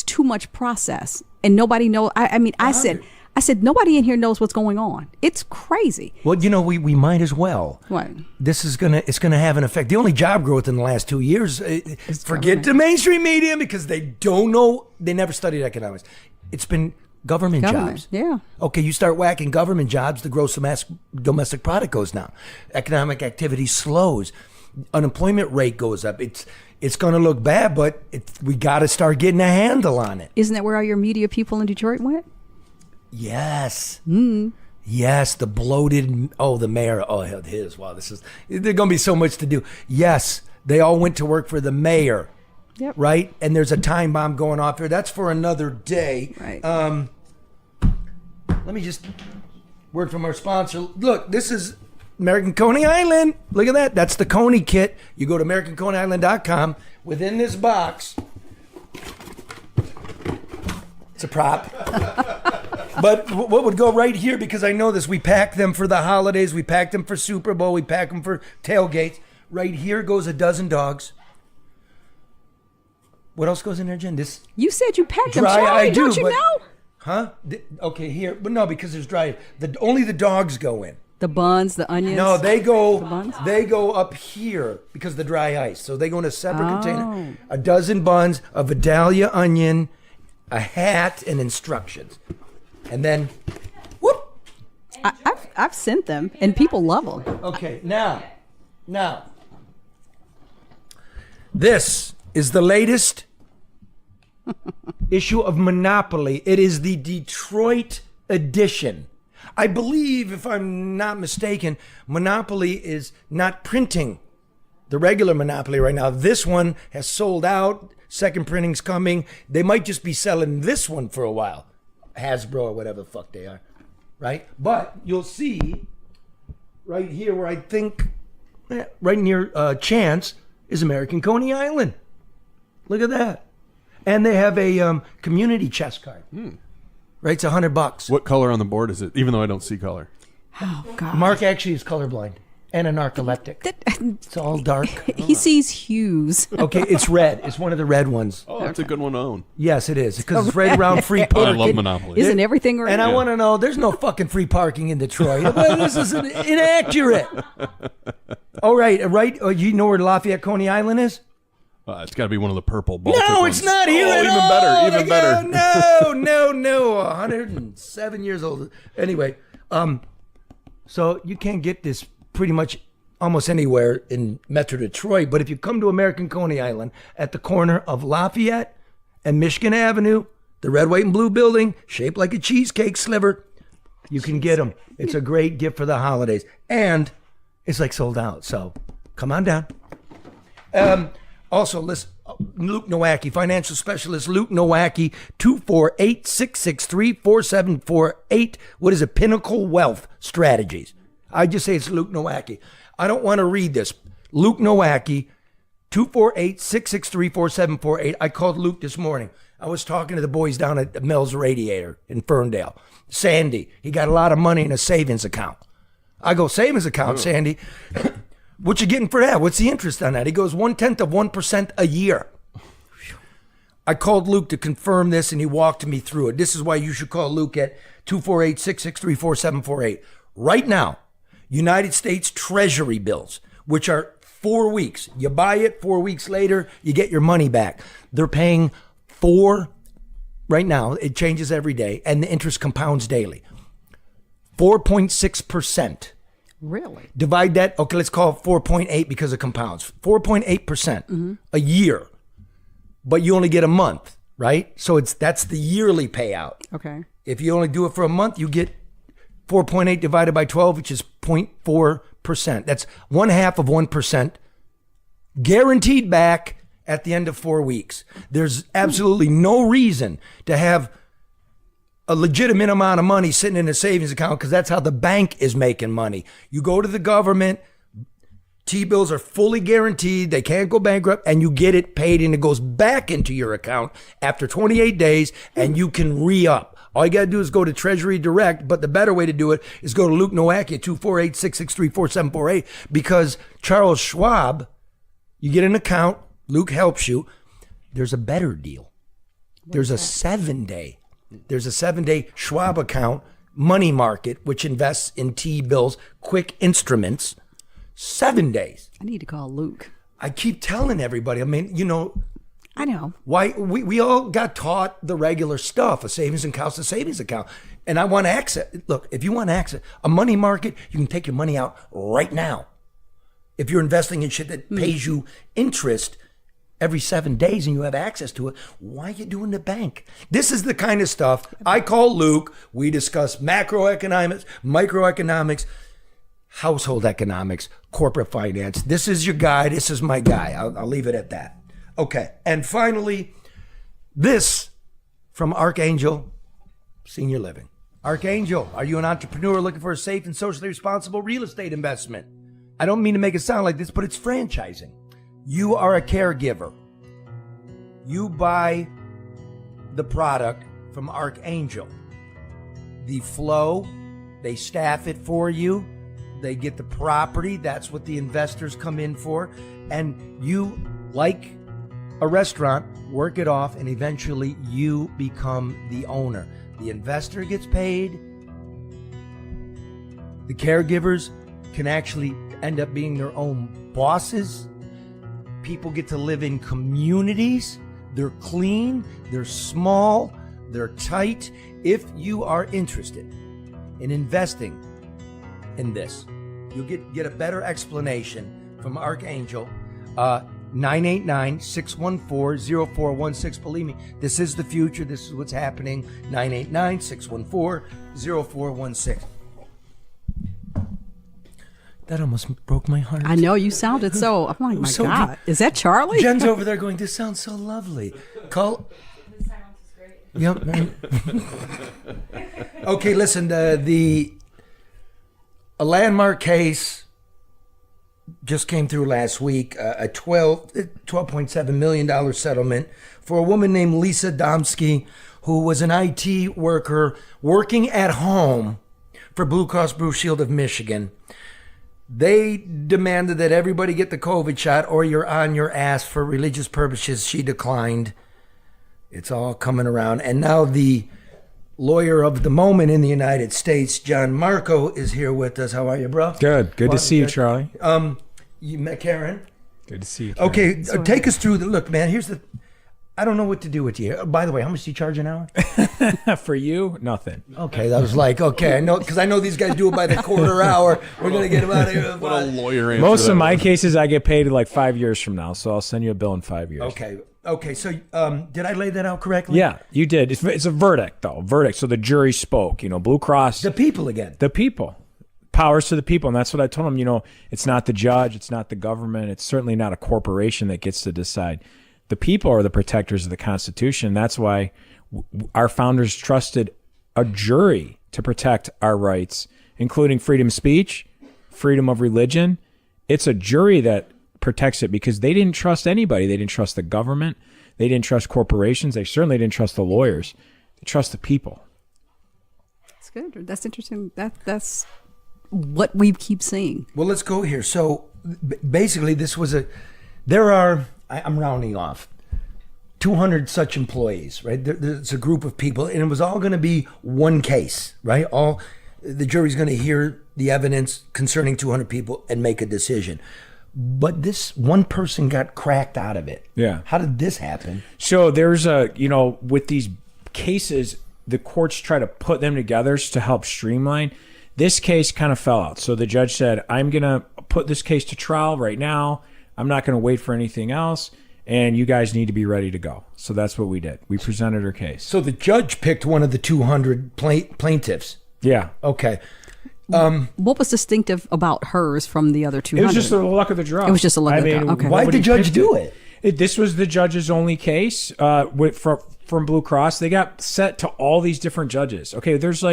too much process, and nobody knows. I mean, I said nobody in here knows what's going on. It's crazy. Well, we might as well. What? It's gonna have an effect. The only job growth in the last 2 years. Forget the mainstream media because they don't know. They never studied economics. It's been government jobs. Yeah. Okay, you start whacking government jobs, the gross domestic product goes down. Economic activity slows. Unemployment rate goes up. It's going to look bad, but we got to start getting a handle on it. Isn't that where all your media people in Detroit went? Yes. Yes, the bloated. Oh, the mayor. Oh, his. Wow, there's going to be so much to do. Yes, they all went to work for the mayor. Yep. Right? And there's a time bomb going off here. That's for another day. Right. Let me just word from our sponsor. Look, this is American Coney Island. Look at that. That's the Coney kit. You go to AmericanConeyIsland.com. Within this box, it's a prop. But what would go right here, because I know this, we pack them for the holidays, we pack them for Super Bowl, we pack them for tailgates. Right here goes a dozen dogs. What else goes in there, Jen? This You said you packed them. dry. Charlie, I do, don't you but, know? Huh? Okay, here, but no, because there's dry. Only the dogs go in. The buns, the onions. No, they The go. buns? They go up here because of the dry ice. So they go in a separate Oh. container. A dozen buns, a Vidalia onion, a hat, and instructions. And then, whoop. I've sent them, and people love them. Okay, now, this is the latest issue of Monopoly. It is the Detroit edition. I believe, if I'm not mistaken, Monopoly is not printing the regular Monopoly right now. This one has sold out. Second printing's coming. They might just be selling this one for a while. Hasbro or whatever the fuck they are. Right? But you'll see right here where I think, right near Chance, is American Coney Island. Look at that. And they have a community chess card. Right, it's $100. What color on the board is it? Even though I don't see color. Oh, God. Mark actually is colorblind and a narcoleptic. It's all dark. He sees hues. Okay, it's red. It's one of the red ones. Oh, that's a good one to own. Yes, it is. Because it's right around free parking. I love Monopoly. Isn't everything right? And I want to know, there's no fucking free parking in Detroit. Well, this is inaccurate. All right. You know where Lafayette Coney Island is? It's got to be one of the purple Baltic No, ones. it's not here at even all. better, even better. No. 107 years old. Anyway, so you can't get this pretty much almost anywhere in Metro Detroit. But if you come to American Coney Island at the corner of Lafayette and Michigan Avenue, the red, white, and blue building, shaped like a cheesecake sliver, you can get them. It's a great gift for the holidays. And it's like sold out. So come on down. Also, listen, Luke Nowacki, financial specialist, Luke Nowacki, 248-663-4748. What is it? Pinnacle Wealth Strategies. I just say it's Luke Nowacki. I don't want to read this. Luke Nowacki, 248-663-4748. I called Luke this morning. I was talking to the boys down at Mel's Radiator in Ferndale. Sandy, he got a lot of money in a savings account. I go, savings account, Sandy? What you getting for that? What's the interest on that? He goes, 0.1% a year. I called Luke to confirm this, and he walked me through it. This is why you should call Luke at 248-663-4748. Right now, United States Treasury bills, which are 4 weeks. You buy it, 4 weeks later, you get your money back. They're paying right now, it changes every day, and the interest compounds daily. 4.6%. Really? Divide that, okay, let's call it 4.8 because it compounds. 4.8% a year. But you only get a month, right? So that's the yearly payout. Okay. If you only do it for a month, you get 4.8 divided by 12, which is 0.4%. That's 1/2 guaranteed back at the end of 4 weeks. There's absolutely no reason to have a legitimate amount of money sitting in a savings account, because that's how the bank is making money. You go to the government, T-bills are fully guaranteed, they can't go bankrupt, and you get it paid, and it goes back into your account after 28 days, and you can re-up. All you got to do is go to Treasury Direct, but the better way to do it is go to Luke Nowacki at 248-663-4748, because Charles Schwab, you get an account, Luke helps you. There's a better deal. There's a 7-day Schwab account, money market, which invests in T-bills, quick instruments, 7 days. I need to call Luke. I keep telling everybody, I mean, I know. Why we all got taught the regular stuff, a savings account's a savings account. And I want access. Look, if you want access, a money market, you can take your money out right now. If you're investing in shit that pays you interest every 7 days and you have access to it, why are you doing the bank? This is the kind of stuff I call Luke. We discuss macroeconomics, microeconomics, household economics, corporate finance. This is your guy. This is my guy. I'll leave it at that. Okay. And finally, this from Archangel Senior Living. Archangel, are you an entrepreneur looking for a safe and socially responsible real estate investment? I don't mean to make it sound like this, but it's franchising. You are a caregiver. You buy the product from Archangel. The flow, they staff it for you. They get the property. That's what the investors come in for. And you, like a restaurant, work it off, and eventually you become the owner. The investor gets paid. The caregivers can actually end up being their own bosses. People get to live in communities. They're clean, they're small, they're tight. If you are interested in investing in this, you'll get a better explanation from Archangel. 989-614-0416. Believe me, this is the future. This is what's happening. 989-614-0416. That almost broke my heart. I know, you sounded so. I'm like, my So God, is that Charlie? Jen's over there going, this sounds so lovely. Call. The silence is great. Yep. Okay, listen, a landmark case just came through last week, a $12.7 million settlement for a woman named Lisa Domsky, who was an IT worker working at home for Blue Cross Blue Shield of Michigan. They demanded that everybody get the COVID shot or you're on your ass for religious purposes. She declined. It's all coming around. And now the lawyer of the moment in the United States, Jon Marko, is here with us. How are you, bro? Good to see you, Charlie. You met Karen? Good to see you, Karen. Okay, take us through look, man, I don't know what to do with you. By the way, how much do you charge an hour? For you, nothing. Okay, that was like, okay, I know, because I know these guys do it by the quarter hour. We're going to get them out of here. What a lawyer answer. Most of my cases I get paid like 5 years from now, so I'll send you a bill in 5 years. Okay, so did I lay that out correctly? Yeah, you did. It's a verdict, though. Verdict. So the jury spoke. Blue Cross. The people again. The people. Powers to the people. And that's what I told them. It's not the judge. It's not the government. It's certainly not a corporation that gets to decide. The people are the protectors of the Constitution. That's why our founders trusted a jury to protect our rights, including freedom of speech, freedom of religion. It's a jury that protects it because they didn't trust anybody. They didn't trust the government. They didn't trust corporations. They certainly didn't trust the lawyers. They trust the people. That's good. That's interesting. That's what we keep seeing. Well, let's go here. So basically, I'm rounding off, 200 such employees, right? There's a group of people, and it was all going to be one case, right? The jury's going to hear the evidence concerning 200 people and make a decision. But this one person got cracked out of it. Yeah. How did this happen? So there's with these cases, the courts try to put them together to help streamline. This case kind of fell out. So the judge said, I'm going to put this case to trial right now. I'm not going to wait for anything else, and you guys need to be ready to go. So that's what we did. We presented her case. So the judge picked one of the 200 plaintiffs. Yeah. Okay. What was distinctive about hers from the other 200? It was just the luck of the draw. It was just the luck of the draw. Okay. Why did the judge do it? This was the judge's only case from Blue Cross. They got set to all these different judges. Okay, there's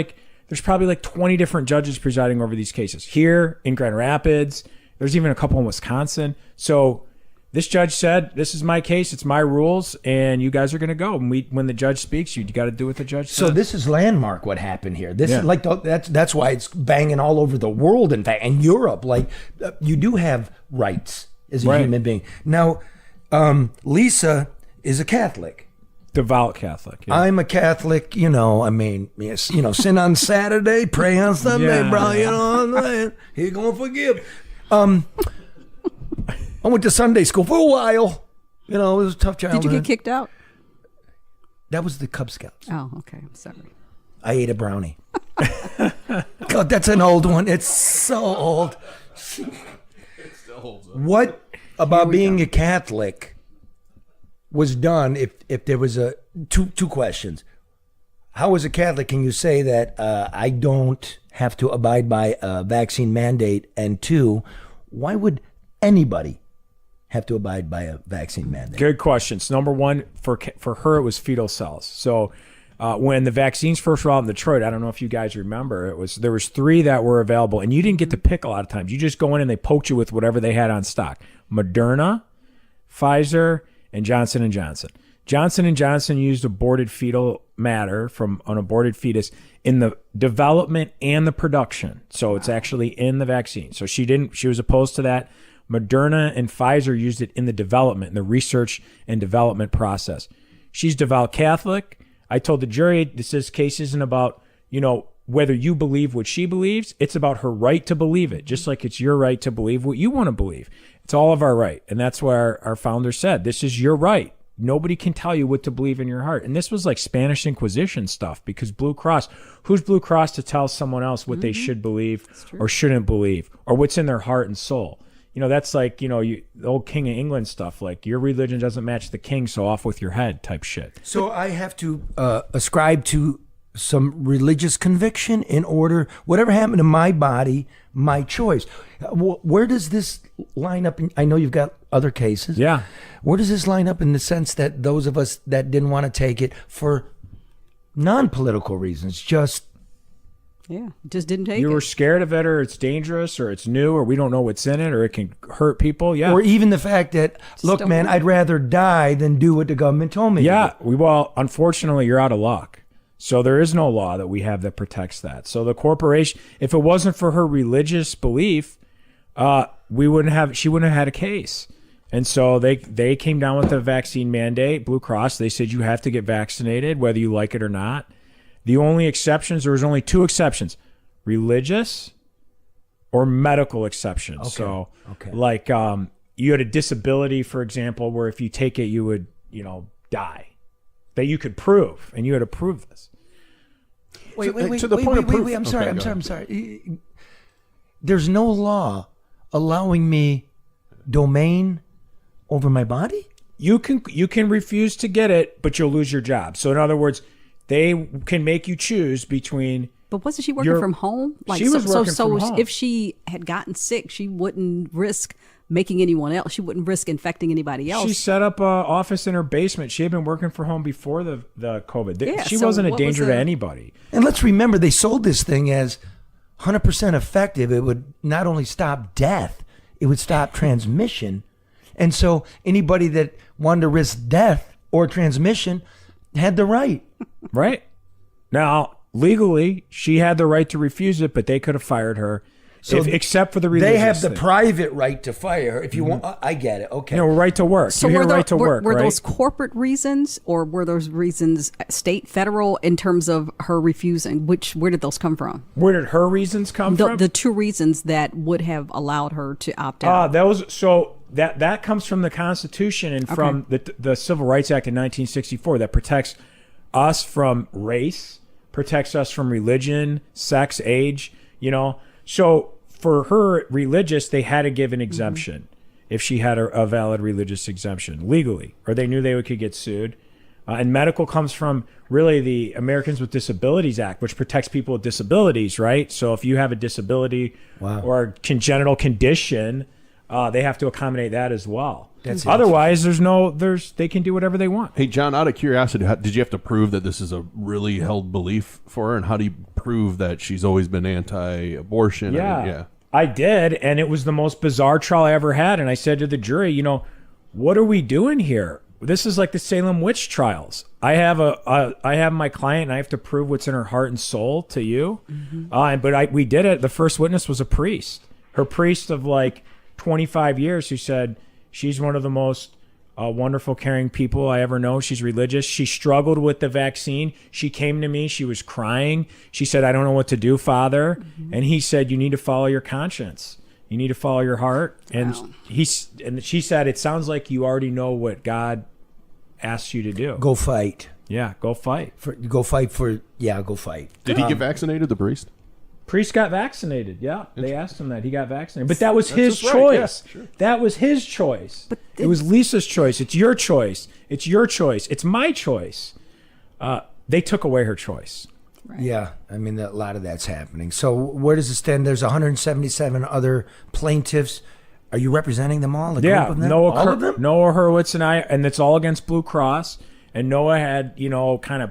probably like 20 different judges presiding over these cases. Here in Grand Rapids, there's even a couple in Wisconsin. So this judge said, this is my case, it's my rules, and you guys are going to go. And when the judge speaks, you got to do what the judge says. So this is landmark what happened here. This is like that's why it's banging all over the world, in fact, and Europe. Like you do have rights as a human being. Now, Lisa is a Catholic. Devout Catholic. Yeah. I'm a Catholic, sin on Saturday, pray on Sunday, bro. You know what I'm saying? He's going to forgive. I went to Sunday school for a while. It was a tough childhood. Did you get kicked out? That was the Cub Scouts. Oh, okay. I'm sorry. I ate a brownie. God, that's an old one. It's so old. It still holds up. What about being a Catholic was done, if there was a two questions. How, as a Catholic, can you say that I don't have to abide by a vaccine mandate? And two, why would anybody have to abide by a vaccine mandate? Good questions. Number one, for her, it was fetal cells. So when the vaccines first were out in Detroit, I don't know if you guys remember, there was 3 that were available, and you didn't get to pick a lot of times. You just go in and they poked you with whatever they had on stock. Moderna, Pfizer, and Johnson & Johnson. Johnson & Johnson used aborted fetal matter from an aborted fetus in the development and the production. So it's actually in the vaccine. So she was opposed to that. Moderna and Pfizer used it in the development, in the research and development process. She's devout Catholic. I told the jury this case isn't about, whether you believe what she believes. It's about her right to believe it, just like it's your right to believe what you want to believe. It's all of our right. And that's why our founder said, this is your right. Nobody can tell you what to believe in your heart. And this was like Spanish Inquisition stuff, because Blue Cross, who's Blue Cross to tell someone else what they should believe or shouldn't believe, or what's in their heart and soul? That's like, the old King of England stuff, like your religion doesn't match the king, so off with your head type shit. So I have to ascribe to some religious conviction in order, whatever happened to my body, my choice. Where does this line up? I know you've got other cases. Yeah. Where does this line up in the sense that those of us that didn't want to take it for non-political reasons, just didn't take it. You were scared of it, or it's dangerous, or it's new, or we don't know what's in it, or it can hurt people. Yeah. Or even the fact that, look, man, I'd rather die than do what the government told me. Yeah. Well, unfortunately, you're out of luck. So there is no law that we have that protects that. So the corporation, if it wasn't for her religious belief, she wouldn't have had a case. And so they came down with the vaccine mandate, Blue Cross. They said you have to get vaccinated, whether you like it or not. The only exceptions, there was only 2 exceptions, religious or medical exceptions. Okay. So Okay. like you had a disability, for example, where if you take it, you would, die. That you could prove, and you had to prove this. Wait, to the point of proof. I'm Okay, sorry. There's no law allowing me domain over my body? You can refuse to get it, but you'll lose your job. So in other words, they can make you choose between. But wasn't she working from home? She was working from home. If she had gotten sick, she wouldn't risk making anyone else. She wouldn't risk infecting anybody else. She set up an office in her basement. She had been working from home before the COVID. Yeah, she so wasn't a what danger was to the- anybody. And let's remember, they sold this thing as 100% effective. It would not only stop death, it would stop transmission. And so anybody that wanted to risk death or transmission had the right. Right. Now, legally, she had the right to refuse it, but they could have fired her. So Except for the religious they have the thing. private right to fire her if you want. I get it. Okay. Right to work. So you hear were, right to work, were right? those corporate reasons, or were those reasons state, federal, in terms of her refusing? Where did those come from? Where did her reasons come from? The 2 reasons that would have allowed her to opt out. That comes from the Constitution and from the Civil Rights Act in 1964 that protects us from race, protects us from religion, sex, age, So for her religious, they had to give an exemption if she had a valid religious exemption legally, or they knew they could get sued. And medical comes from really the Americans with Disabilities Act, which protects people with disabilities, right? So if you have a disability or a congenital condition, they have to accommodate that as well. Otherwise, they can do whatever they want. Hey, John, out of curiosity, did you have to prove that this is a really held belief for her? And how do you prove that she's always been anti-abortion? Yeah, I did. And it was the most bizarre trial I ever had. And I said to the jury, what are we doing here? This is like the Salem witch trials. I have my client, and I have to prove what's in her heart and soul to you. We did it. The first witness was a priest. Her priest of like 25 years who said she's one of the most wonderful, caring people I ever know. She's religious. She struggled with the vaccine. She came to me. She was crying. She said, I don't know what to do, Father. And he said, you need to follow your conscience. You need to follow your heart. And she said, it sounds like you already know what God asks you to do. Go fight. Yeah, go fight. Go fight. Did he get vaccinated, the priest? Priest got vaccinated. Yeah, they asked him that. He got vaccinated. But that was his his right, yeah, choice. sure. That was his choice. But it was Lisa's choice. It's your choice. It's your choice. It's my choice. They took away her choice. Right. Yeah, I mean, a lot of that's happening. So where does it stand? There's 177 other plaintiffs. Are you representing them all? A group of them? All of them? Noah Hurwitz and I, and it's all against Blue Cross. And Noah had, kind of,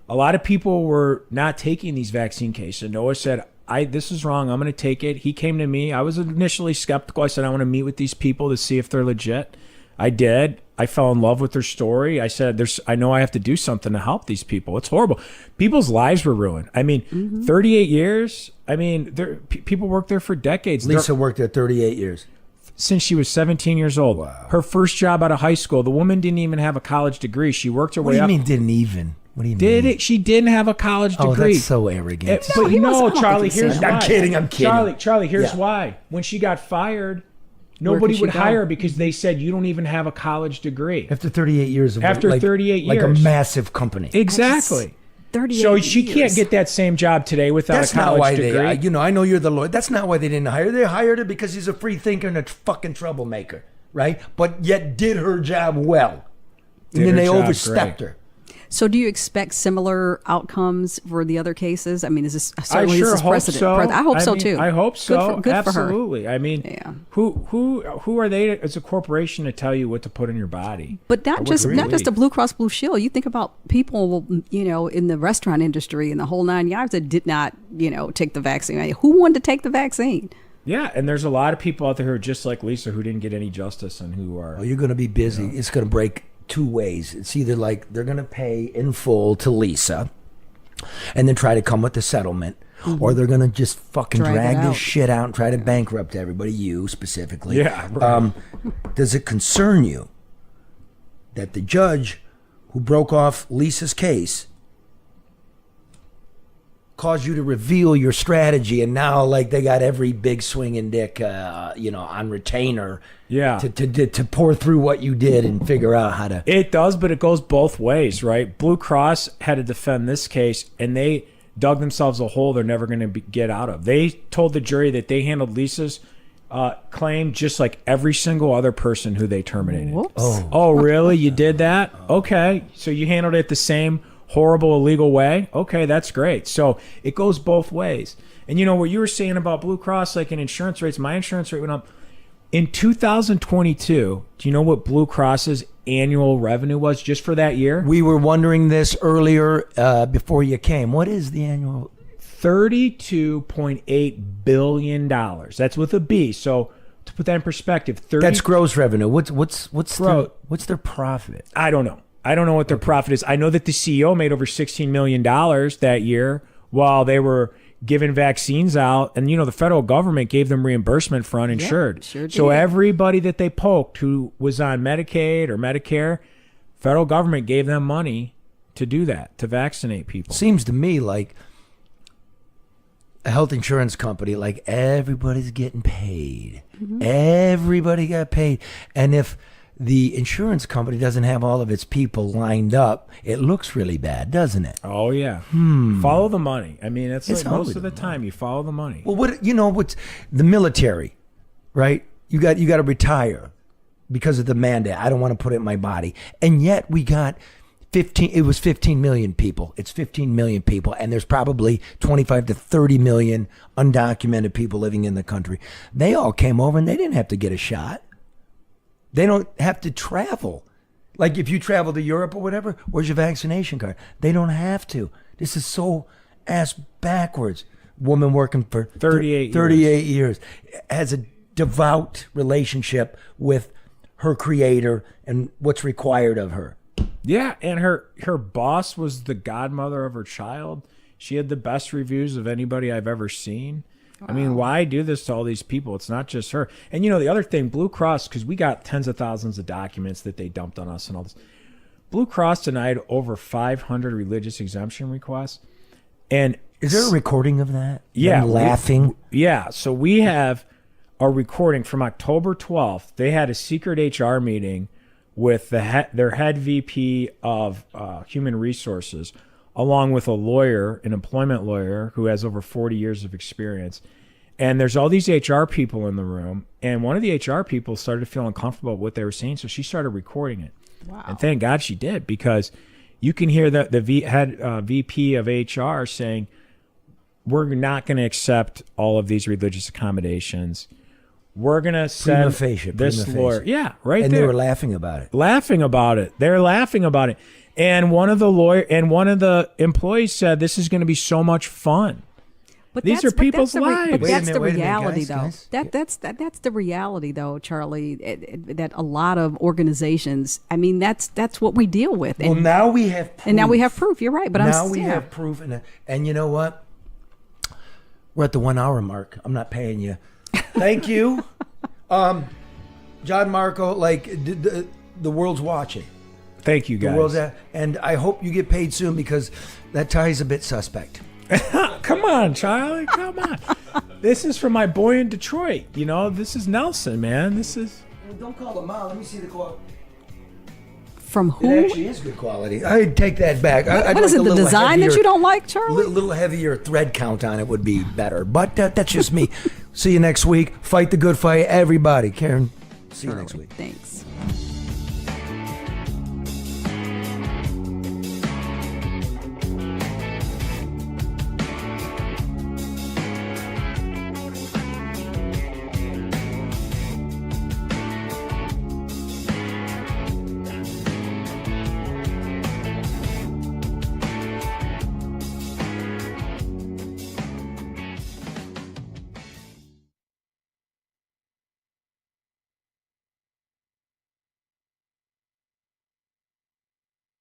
a lot of people were not taking these vaccine cases. And Noah said, this is wrong. I'm going to take it. He came to me. I was initially skeptical. I said, I want to meet with these people to see if they're legit. I did. I fell in love with their story. I said, I know I have to do something to help these people. It's horrible. People's lives were ruined. I mean, 38 years. I mean, people worked there for decades. Lisa worked there 38 years. Since she was 17 years old. Wow. Her first job out of high school. The woman didn't even have a college degree. She worked her way up. What do you mean didn't even? What do you mean? She didn't have a college degree. Oh, that's so arrogant. Charlie, here's why. I'm kidding. Charlie, here's why. When she got fired, nobody would hire her because they said you don't even have a college degree. After 38 years of work, 38 years. Like a massive company. Exactly. 38 so she years. can't get that same job today without That's a college not why degree. I know you're the lawyer. That's not why they didn't hire her. They hired her because he's a free thinker and a fucking troublemaker, right? But yet did her job well. And then they overstepped her. So do you expect similar outcomes for the other cases? I mean, is this I sure hope precedent? so. I hope so too. I hope so. Good for her. Absolutely. I mean, who are they as a corporation to tell you what to put in your body? But not just a Blue Cross Blue Shield. You think about people, in the restaurant industry and the whole 9 yards that did not, take the vaccine. Who wanted to take the vaccine? Yeah, and there's a lot of people out there who are just like Lisa who didn't get any justice and who are. Oh, you're going to be busy. It's going to break two ways. It's either like they're going to pay in full to Lisa and then try to come with the settlement, or they're going to just fucking drag this shit out and try to bankrupt everybody, you specifically. Yeah. Right. Does it concern you that the judge who broke off Lisa's case caused you to reveal your strategy, and now like they got every big swinging dick on retainer to pour through what you did and figure out how to. It does, but it goes both ways, right? Blue Cross had to defend this case, and they dug themselves a hole they're never going to get out of. They told the jury that they handled Lisa's claim just like every single other person who they terminated. Whoops. Oh, really? You did that? Okay, so you handled it the same horrible, illegal way? Okay, that's great. So it goes both ways. And what you were saying about Blue Cross, like in insurance rates, my insurance rate went up. In 2022, do you know what Blue Cross's annual revenue was just for that year? We were wondering this earlier before you came. What is the annual? $32.8 billion. That's with a B. So to put that in perspective, that's gross revenue. What's their profit? I don't know. I don't know what their profit is. I know that the CEO made over $16 million that year while they were giving vaccines out. And, the federal government gave them reimbursement for uninsured. Sure did. So everybody that they poked who was on Medicaid or Medicare, federal government gave them money to do that, to vaccinate people. Seems to me like a health insurance company, like everybody's getting paid. Everybody got paid. And if the insurance company doesn't have all of its people lined up, it looks really bad, doesn't it? Oh, yeah. Follow the money. I mean, it's like most of the time you follow the money. Well, what's the military, right? You got to retire because of the mandate. I don't want to put it in my body. And yet we got 15 million people. It's 15 million people. And there's probably 25 to 30 million undocumented people living in the country. They all came over and they didn't have to get a shot. They don't have to travel. Like if you travel to Europe or whatever, where's your vaccination card? They don't have to. This is so ass backwards. Woman working for 38 years. Has a devout relationship with her creator and what's required of her. Yeah, and her boss was the godmother of her child. She had the best reviews of anybody I've ever seen. Wow. I mean, why do this to all these people? It's not just her. And the other thing, Blue Cross, because we got tens of thousands of documents that they dumped on us and all this. Blue Cross denied over 500 religious exemption requests. And is there a recording of that? Yeah. Them laughing? So we have a recording from October 12th. They had a secret HR meeting with their head VP of human resources, along with a lawyer, an employment lawyer who has over 40 years of experience. And there's all these HR people in the room. And one of the HR people started to feel uncomfortable with what they were saying. So she started recording it. Wow. And thank God she did, because you can hear the VP of HR saying, we're not going to accept all of these religious accommodations. We're going to send this lawyer. Yeah, right and there. And they were laughing about it. Laughing about it. They're laughing about it. And one of the employees said, this is going to be so much fun. But these are people's lives. But that's the reality, though. That's the reality, though, Charlie. That a lot of organizations. I mean, that's what we deal with. Well, now we have proof. And now we have proof. You're right. But now we have proof, and you know what? We're at the 1 hour mark. I'm not paying you. Thank you, Jon Marko. Like the world's watching. Thank you, guys. The world's and I hope you get paid soon, because that tie's a bit suspect. Come on, Charlie. Come on. This is from my boy in Detroit. You know, this is Nelson, man. This is. Well, don't call them out. Let me see the quote. From who? It actually is good quality. I'd take that back. What is it, the design that you don't like, Charlie? A little heavier thread count on it would be better. But that's just me. See you next week. Fight the good fight, everybody. Karen, see you next week. Thanks.